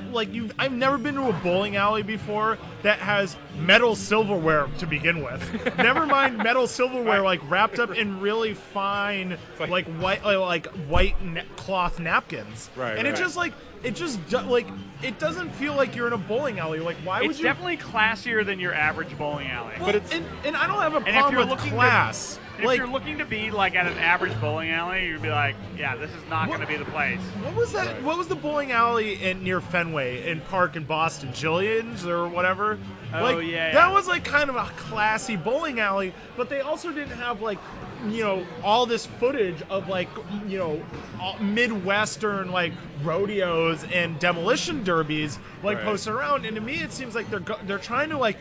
I've never been to a bowling alley before that has metal silverware to begin with. Never mind metal silverware like wrapped up in really fine like white cloth napkins. Right, And it right. just like it doesn't feel like you're in a bowling alley. Like why would It's you? definitely classier than your average bowling alley. Well, but it's- and I don't have a if problem you're with looking to- class. if Like you're looking to be like at an average bowling alley, you'd be like, yeah, this is not going to be the place. what was that? Right. What was the bowling alley near Fenway in Park in Boston? Jillian's or whatever. Oh, Like, yeah. That was like kind of a classy bowling alley, but they also didn't have like, you know, all this footage of like, you know, Midwestern like rodeos and demolition derbies like Right. posted around. And to me, it seems like they're trying to like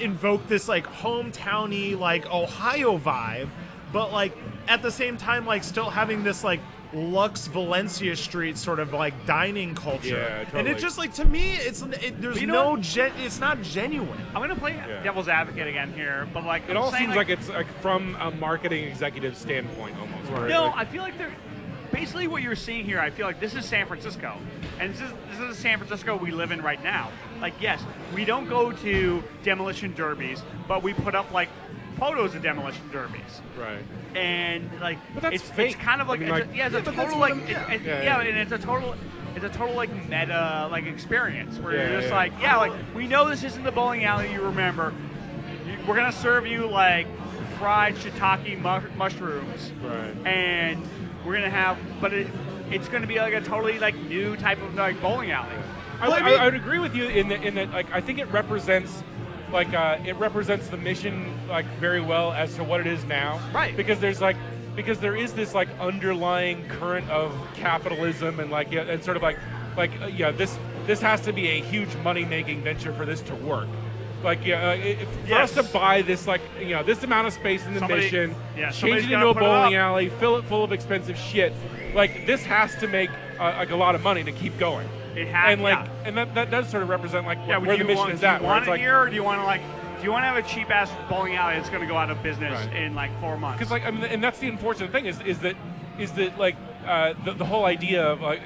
invoke this like hometowny like Ohio vibe, but like at the same time like still having this like Lux Valencia Street sort of like dining culture. Yeah, And totally. it just like to me there's you know no what? it's not genuine. I'm going to play Yeah. devil's advocate again here, but like it I'm all saying, seems like it's like from a marketing executive standpoint almost. Right? No, Like, I feel like they're basically what you're seeing here. I feel like this is San Francisco, and this is the San Francisco we live in right now. Like, yes, we don't go to demolition derbies, but we put up like photos of demolition derbies, right. and like But that's it's fake. kind of like, I mean, it's like- a, yeah, it's Yeah, a but that's total what like I'm- it's- yeah. yeah, and it's a total like meta like experience where Yeah, you're just yeah. like, yeah, like we know this isn't the bowling alley you remember. We're gonna serve you like fried shiitake mushrooms, Right. and we're gonna have, but it's gonna be like a totally like new type of like bowling alley. I would agree with you in that like I think it represents the mission like very well as to what it is now. Right. Because there is this like underlying current of capitalism and like and sort of this has to be a huge money making venture for this to work. Like for us to buy this this amount of space in the Somebody- mission, yeah, change somebody's it gotta into a put it up. bowling alley, fill it full of expensive shit. Like this has to make like a lot of money to keep going. It has, And like, yeah. and that does sort of represent like Yeah, where the mission is at. Do you Where want it's it like, here, or do you want to have a cheap ass bowling alley that's going to go out of business Right. in like 4 months? because like I mean, and that's the unfortunate thing is that like the whole idea of like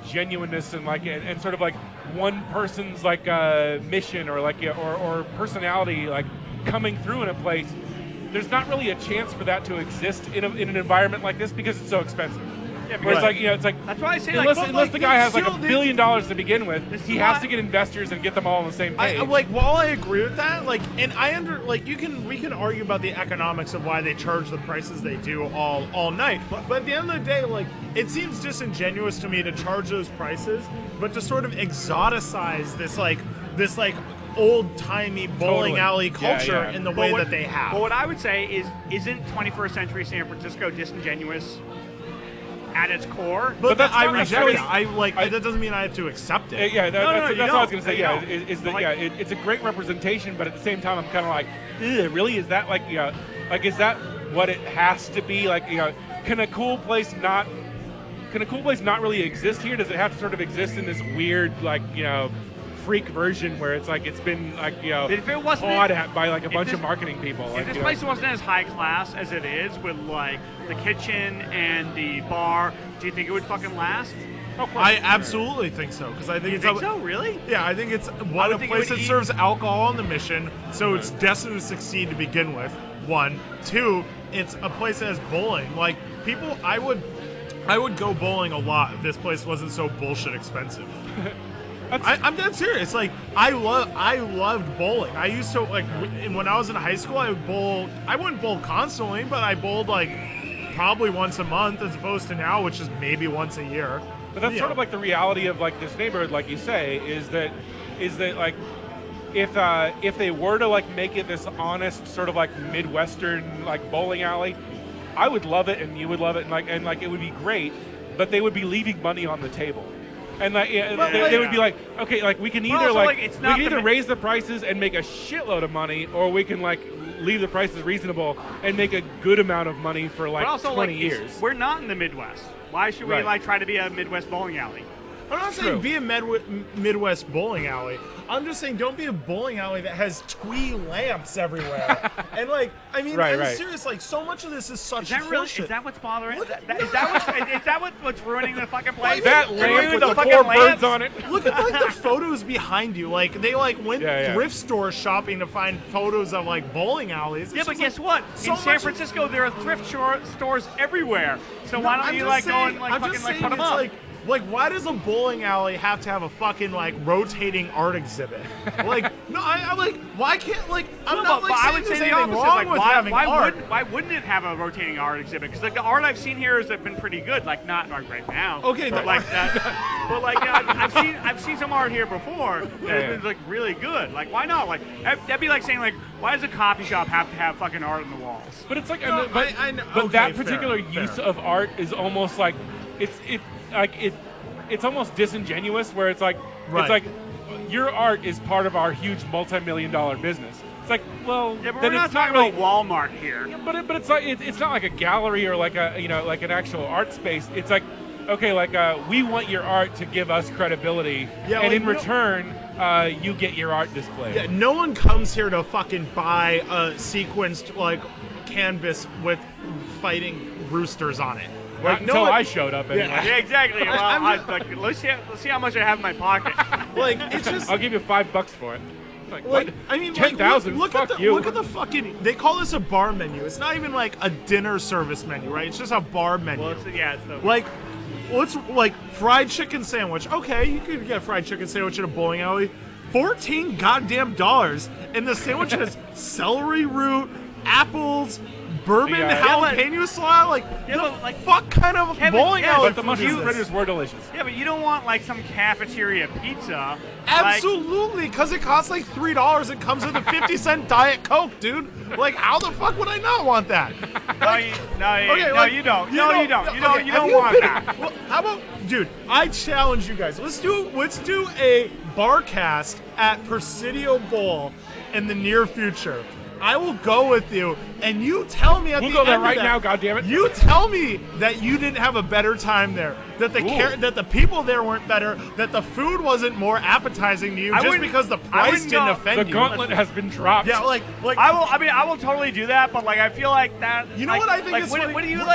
genuineness and like and sort of like one person's like mission or like or personality like coming through in a place, there's not really a chance for that to exist in an environment like this because it's so expensive. Yeah, Where it's right. like, it's like That's why I say unless the guy has like $1 billion to begin with, This is he has why- to get investors and get them all on the same page. While I agree with that, and we can argue about the economics of why they charge the prices they do all night. But at the end of the day, it seems disingenuous to me to charge those prices, but to sort of exoticize this old-timey bowling Totally. alley culture Yeah. in the way that they have. But what I would say is, isn't 21st century San Francisco disingenuous at its core? But that's I not reject necessarily- it. That doesn't mean I have to accept it. Yeah, No, that's you what I was going don't. to say. You Yeah, don't. is that Like- it's a great representation, but at the same time, I'm kind of like, really? Is that is that what it has to be? Can a cool place not really exist here? Does it have to sort of exist in this weird, freak version where it's like it's been If it wasn't- pawed at by a bunch this- of marketing people? If this place wasn't as high class as it is, with the kitchen and the bar, do you think it would fucking last? I absolutely think so, because I think You it's think so? Really? Yeah, I think it's I a would think it place would that eat- serves alcohol on the mission, so it's destined to succeed to begin with. 1, 2, it's a place that has bowling. People, I would go bowling a lot if this place wasn't so bullshit expensive. I'm dead serious. I loved bowling. I used to when I was in high school, I would bowl. I wouldn't bowl constantly, but I bowled probably once a month, as opposed to now, which is maybe once a year. But that's sort of the reality of this neighborhood, like you say, is that if they were to make it this honest sort of Midwestern bowling alley, I would love it and you would love it and it would be great, but they would be leaving money on the table. And they would be okay, we can either also, it's we not can the either ma- raise the prices and make a shitload of money, or we can leave the prices reasonable and make a good amount of money for But also, 20 years. we're not in the Midwest. Why should we Right. try to be a Midwest bowling alley? I'm not True. saying be a Midwest bowling alley. I'm just saying don't be a bowling alley that has twee lamps everywhere. And Right, I'm right. serious. So much of this is such Is that really? bullshit. Is that what's bothering? Look- Is that what's ruining the fucking place? That Ruining lamp with the fucking 4 lamps? birds on it. Look at the photos behind you. They went Yeah. thrift store shopping to find photos of bowling alleys. Yeah, It's but just, guess what? so In San much- Francisco, there are thrift stores everywhere. So why don't I'm you just go saying- and I'm fucking just saying put them it's up? why does a bowling alley have to have a fucking rotating art exhibit? No, why can't I'm No, not but I saying would there's say the anything opposite. wrong with having art. Why wouldn't it have a rotating art exhibit? Because the art I've seen here has been pretty good. Not right now. Okay, but but- I've seen some art here before. It's been really good. Why not? That'd be like saying why does a coffee shop have to have fucking art on the walls? But it's No, I know. but Okay, that fair, particular fair. use of art is almost it's almost disingenuous. Where it's Right. your art is part of our huge multi-million-dollar business. It's Yeah, but then we're not it's talking really, about Walmart here. But it's it's not like a gallery or an actual art space. It's we want your art to give us credibility, Yeah, and in no- return, you get your art displayed. Yeah, no one comes here to fucking buy a sequenced canvas with fighting roosters on it. Not no until one- I showed up anyway. Yeah, exactly. Well, I'm let's see how much I have in my pocket. It's just I'll give you $5 for it. What? 10,000. Look Fuck at the you. look at the fucking. They call this a bar menu. It's not even a dinner service menu, right? It's just a bar menu. Well, it's the What's fried chicken sandwich? Okay, you could get a fried chicken sandwich at a bowling alley. $14 goddamn dollars, and the sandwich has celery root, apples, bourbon, Yeah. jalapeno salad. Fuck kind of Kevin, bowling yeah, alley But the food is mushroom this? fritters were delicious. Yeah, but you don't want some cafeteria pizza. Absolutely, because it costs $3. It comes with a 50-cent Diet Coke, dude. How the fuck would I not want that? You don't. You okay, don't have want been- that. Well, how about, dude? I challenge you guys. Let's do a barcast at Presidio Bowl in the near future. I will go with you, and you tell me at We'll the go there end right of now, that, goddammit. You tell me that you didn't have a better time there, that Ooh. that the people there weren't better, that the food wasn't more appetizing to you, I just wouldn't- because the I price wouldn't didn't go- offend The you. gauntlet has been dropped. Yeah, I will totally do that, but I feel like that. You know what I think is funny? What do you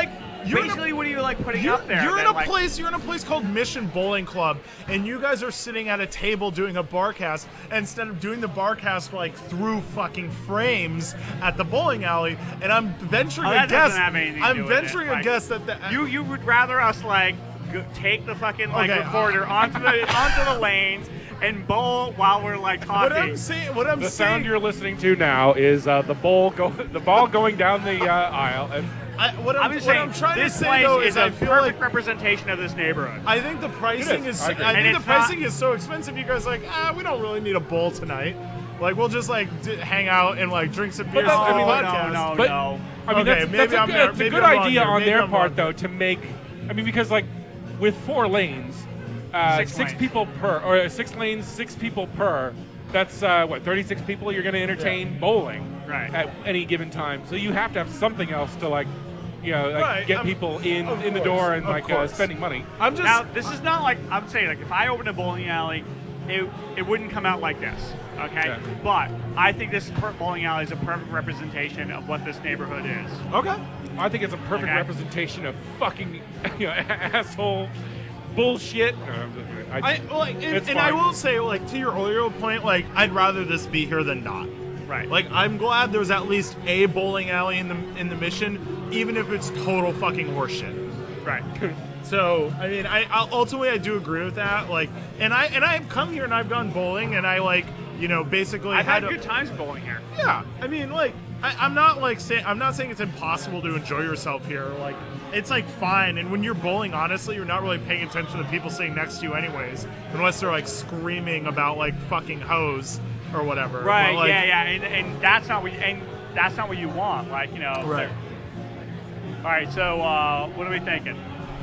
basically, what are you like putting up there? You're in that, a place. You're in a place called Mission Bowling Club, and you guys are sitting at a table doing a barcast. And instead of doing the barcast like through fucking frames at the bowling alley, and I'm venturing a guess. I'm venturing a guess that you would rather us like take the fucking like recorder onto the lanes and bowl while we're like talking. The sound you're listening to now is the ball going down the aisle. And what I'm trying to say though is a I feel perfect like representation of this neighborhood. I think the pricing is. I think the pricing is so expensive. You guys are like, we don't really need a bowl tonight. Like we'll just like hang out and like drink some beers. No. I mean, okay, that's a good idea on their part though to make. I mean, because like with 4 lanes, 6 people per, or 6 lanes, 6 people per. That's 36 people you're going to entertain bowling at any given time. So you have to have something else to like, get people in the door and like spending money. Now this is not like I'm saying like if I opened a bowling alley, it wouldn't come out like this. Okay, yeah. But I think this bowling alley is a perfect representation of what this neighborhood is. Okay, I think it's a perfect representation of fucking asshole. Bullshit. I will say, like to your earlier point, like I'd rather this be here than not. Right. Like I'm glad there's at least a bowling alley in the Mission, even if it's total fucking horseshit. Right. So I mean, I ultimately I do agree with that. Like, and I've come here and I've gone bowling and I like basically I've had good times bowling here. Yeah. I mean, like I'm not saying it's impossible to enjoy yourself here. Like it's like fine, and when you're bowling, honestly, you're not really paying attention to the people sitting next to you, anyways, unless they're like screaming about like fucking hoes or whatever. Right? But, like, yeah, and that's not what you want. Like Right. All right. So what are we thinking?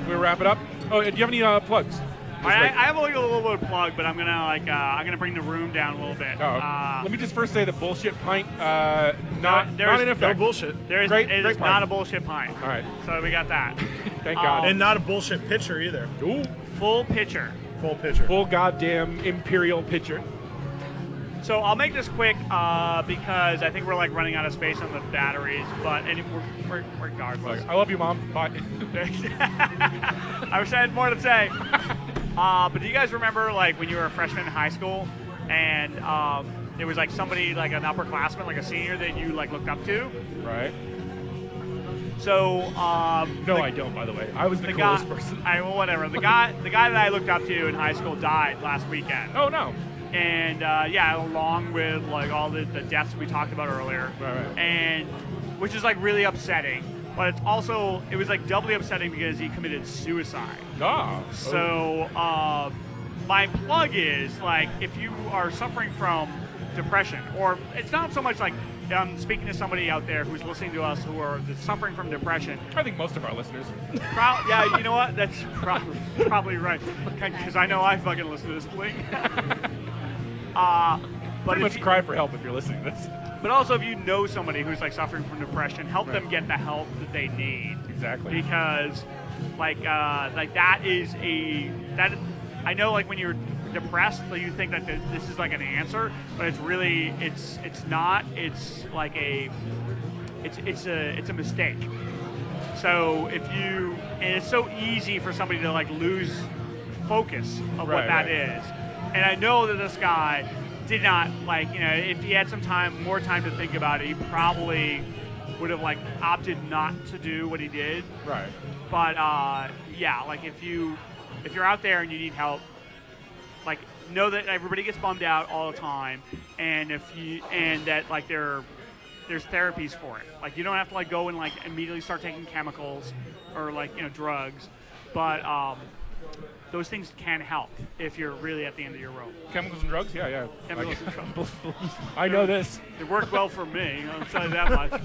We wrap it up. Oh, do you have any plugs? I have a little bit of plug, but I'm gonna bring the room down a little bit. Let me just first say the bullshit pint. Not in effect. No bullshit. It is not a bullshit pint. All right. So we got that. Thank God. And not a bullshit pitcher either. Ooh. Full pitcher. Full pitcher. Full goddamn imperial pitcher. So I'll make this quick because I think we're like running out of space on the batteries. But we're regardless. I love you, Mom. Bye. I wish I had more to say. But do you guys remember like when you were a freshman in high school and there was like somebody like an upperclassman, like a senior that you like looked up to? Right. So no, I don't. By the way, I was the coolest person. Whatever. The guy that I looked up to in high school died last weekend. Oh no. And along with like all the deaths we talked about earlier, right. And which is like really upsetting. But it was like doubly upsetting because he committed suicide. So my plug is like if you are suffering from depression, or it's not so much like I'm speaking to somebody out there who's listening to us who are suffering from depression. I think most of our listeners. Yeah, you know what? That's probably right. Because I know I fucking listen to this blink. But pretty much cry for help if you're listening to this. But also, if you know somebody who's like suffering from depression, help them get the help that they need. Exactly. Because, that is I know like when you're depressed, like, you think that this is like an answer, but it's really it's not. It's like it's a mistake. So and it's so easy for somebody to like lose focus of what that is. And I know that this guy did not if he had more time to think about it, he probably would have like opted not to do what he did. Right. But like if you're out there and you need help, like know that everybody gets bummed out all the time, and that like there's therapies for it. Like you don't have to like go and like immediately start taking chemicals or like drugs, but those things can help if you're really at the end of your rope. Chemicals and drugs? Yeah. Chemicals and drugs. I know this. It worked well for me, I'll tell you that much.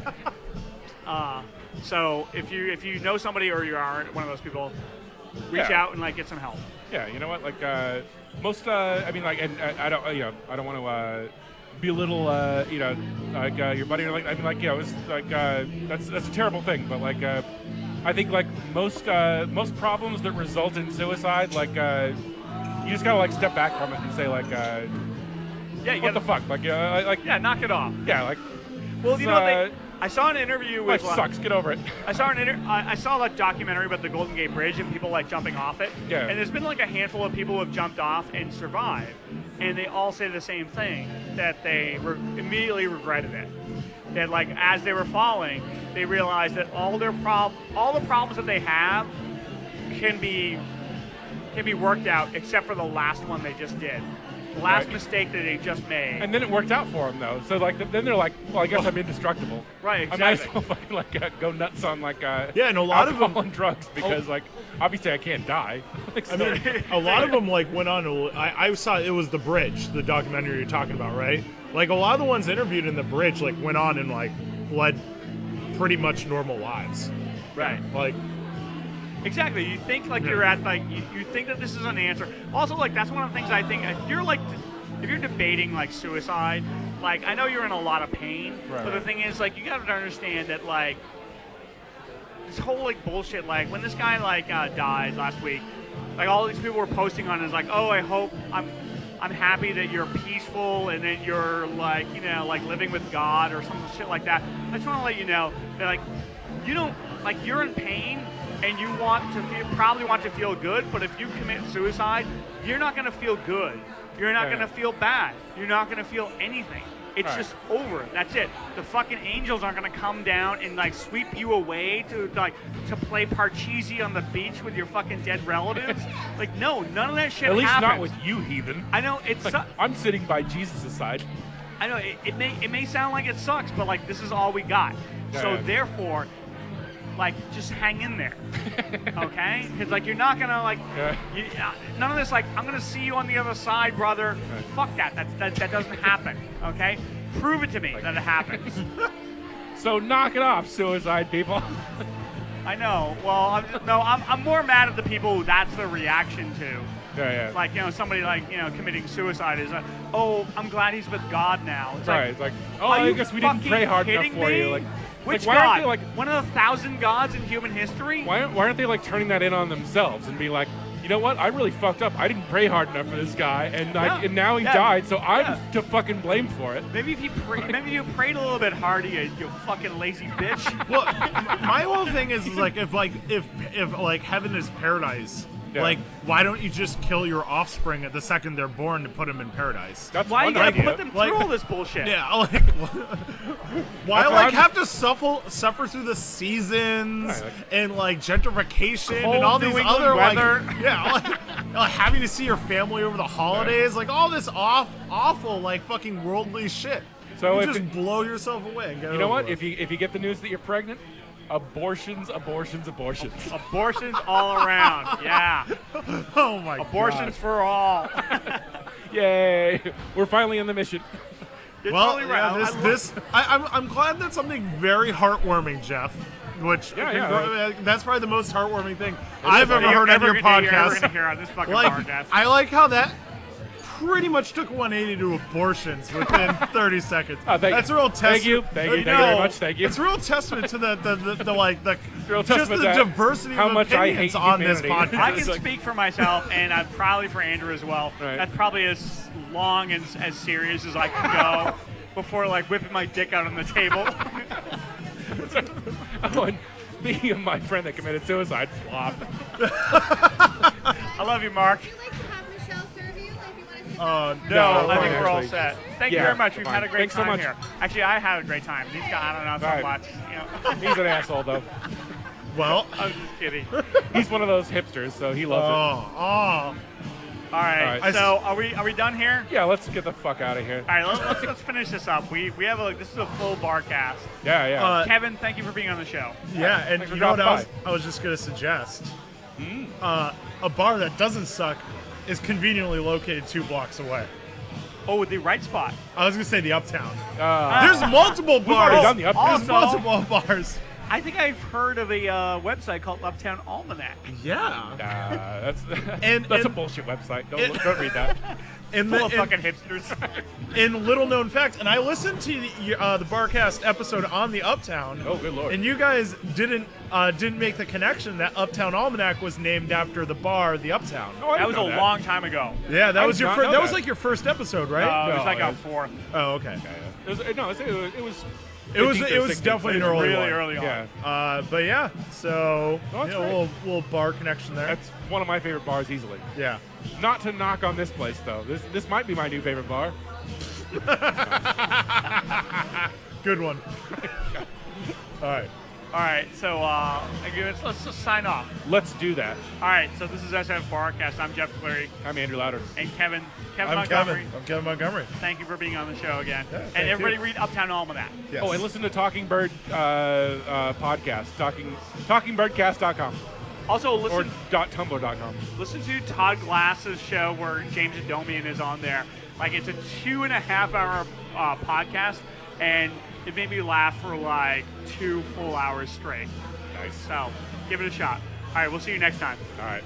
So if you know somebody or you are one of those people, reach out and like get some help. Yeah, you know what? Like most, I mean, like, and I don't, I don't want to belittle, your buddy. Or like, I mean, like, it's like that's a terrible thing. But like, I think like most problems that result in suicide, like, you just gotta like step back from it and say like, what the fuck? Like, knock it off. Yeah, like. Well, I saw an interview Life with. sucks. Get over it. I saw a documentary about the Golden Gate Bridge and people like jumping off it. Yeah. And there's been like a handful of people who have jumped off and survived, and they all say the same thing, that they immediately regretted it. That like as they were falling, they realized that all the problems that they have can be worked out except for the last one they just did. The last mistake that they just made. And then it worked out for them, though. So, like, then they're like, well, I guess I'm indestructible. Right, exactly. I might as well fucking, like, go nuts on, like, Yeah, and a lot of them and drugs because, like, obviously I can't die. Like, I mean, a lot of them like went on to. I saw it was The Bridge, the documentary you're talking about, right? Like a lot of the ones interviewed in The Bridge, like went on and like led pretty much normal lives. Right. Like. Exactly. You think like you're at like you think that this is an answer. Also, like that's one of the things I think if you're debating like suicide, like I know you're in a lot of pain, but the thing is like you got to understand that like this whole like bullshit. Like when this guy like died last week, like all these people were posting on is like, oh, I hope I'm happy that you're peaceful and that you're like like living with God or some shit like that. I just want to let you know that like you don't like you're in pain. And you probably want to feel good, but if you commit suicide, you're not going to feel good. You're not going to feel bad. You're not going to feel anything. It's just over. That's it. The fucking angels aren't going to come down and like sweep you away to play parcheesi on the beach with your fucking dead relatives. Like no, none of that shit happens. At least not with you, heathen. I know it's. Like, I'm sitting by Jesus' side. I know it may sound like it sucks, but like this is all we got. So therefore. Like, just hang in there, okay? Because, like, you're not going to, like, none of this, like, I'm going to see you on the other side, brother. Fuck that. That doesn't happen, okay? Prove it to me that it happens. So knock it off, suicide people. I know. Well, I'm more mad at the people who that's the reaction to. Yeah. Like, somebody, like, committing suicide is like, oh, I'm glad he's with God now. It's right. It's like, oh, I guess we didn't pray hard enough for you. Like, which why God? aren't they, like, one of the 1,000 gods in human history? Why aren't they like turning that in on themselves and be like, you know what? I really fucked up. I didn't pray hard enough for this guy, and now he died, so I'm to fucking blame for it. Maybe if you prayed a little bit harder, you fucking lazy bitch. Well, my whole thing is like if heaven is paradise. Yeah. Like, why don't you just kill your offspring at the second they're born to put them in paradise? That's why you gotta idea. put them through all this bullshit? Yeah, like, why have to suffer through the seasons and like gentrification cold and all New these England other weather. like having to see your family over the holidays, like all this awful like fucking worldly shit. So you just blow yourself away and get you know what? with. If you get the news that you're pregnant. Abortions. Abortions all around. Yeah. Oh my Abortions for all. Yay! We're finally in the mission. You're well, totally right. I'm glad that's something very heartwarming, Jeff. Which that's probably the most heartwarming thing I've ever heard on your podcast. You're ever gonna hear on this fucking podcast. I like how that pretty much took 180 to abortions within 30 seconds. That's a real testament. Thank you very much. Thank you. It's a real testament to the just the that diversity how of much I opinions hate on this humanity. podcast. I can speak for myself, and probably for Andrew as well. Right. That's probably as long and as serious as I can go before like whipping my dick out on the table. And speaking of my friend that committed suicide, flop. I love you, Mark. No, I think we're all set. Thank you very much. We've had a great time here. Actually, I had a great time. These guys, I don't know so much. He's an asshole, though. Well, I'm just kidding. He's one of those hipsters, so he loves it. All right. So are we done here? Yeah. Let's get the fuck out of here. All right. Let's finish this up. We have this is a full Barcast. Yeah. Kevin, thank you for being on the show. Yeah, and you know what I was just gonna suggest? A bar that doesn't suck is conveniently located 2 blocks away. Oh, the right spot. I was gonna say the Uptown. There's multiple bars. We've already done the Uptown. There's multiple bars. I think I've heard of a website called Uptown Almanac. Yeah. That's a bullshit website. Don't read that. Full of fucking hipsters. In little known fact, and I listened to the Barcast episode on the Uptown. Oh, good lord! And you guys didn't make the connection that Uptown Almanac was named after the bar, the Uptown. Oh, that was a long time ago. Yeah, that was your first. That was like your first episode, right? It was like our 4th. Oh, okay. It was It was 15th or 16th. definitely an early really one. early on. Yeah, But yeah, so Oh, that's you know, great. little bar connection there. that's one of my favorite bars easily. Yeah. Not to knock on this place though. This might be my new favorite bar. Good one. All right. All right, so let's just sign off. Let's do that. All right, so this is SFBarkast. I'm Jeff Cleary I'm Andrew Louder. and Kevin I'm Montgomery. Kevin. I'm Kevin Montgomery. Thank you for being on the show again. Yeah, and thank everybody you. read Uptown Almanac. Yes. Oh, and listen to Talking Bird podcast, talkingbirdcast.com Also, or listen .tumblr.com. listen to Todd Glass's show where James Adomian is on there. Like, it's a 2.5-hour podcast, and it made me laugh for like 2 full hours straight. Nice. So give it a shot. All right, we'll see you next time. All right.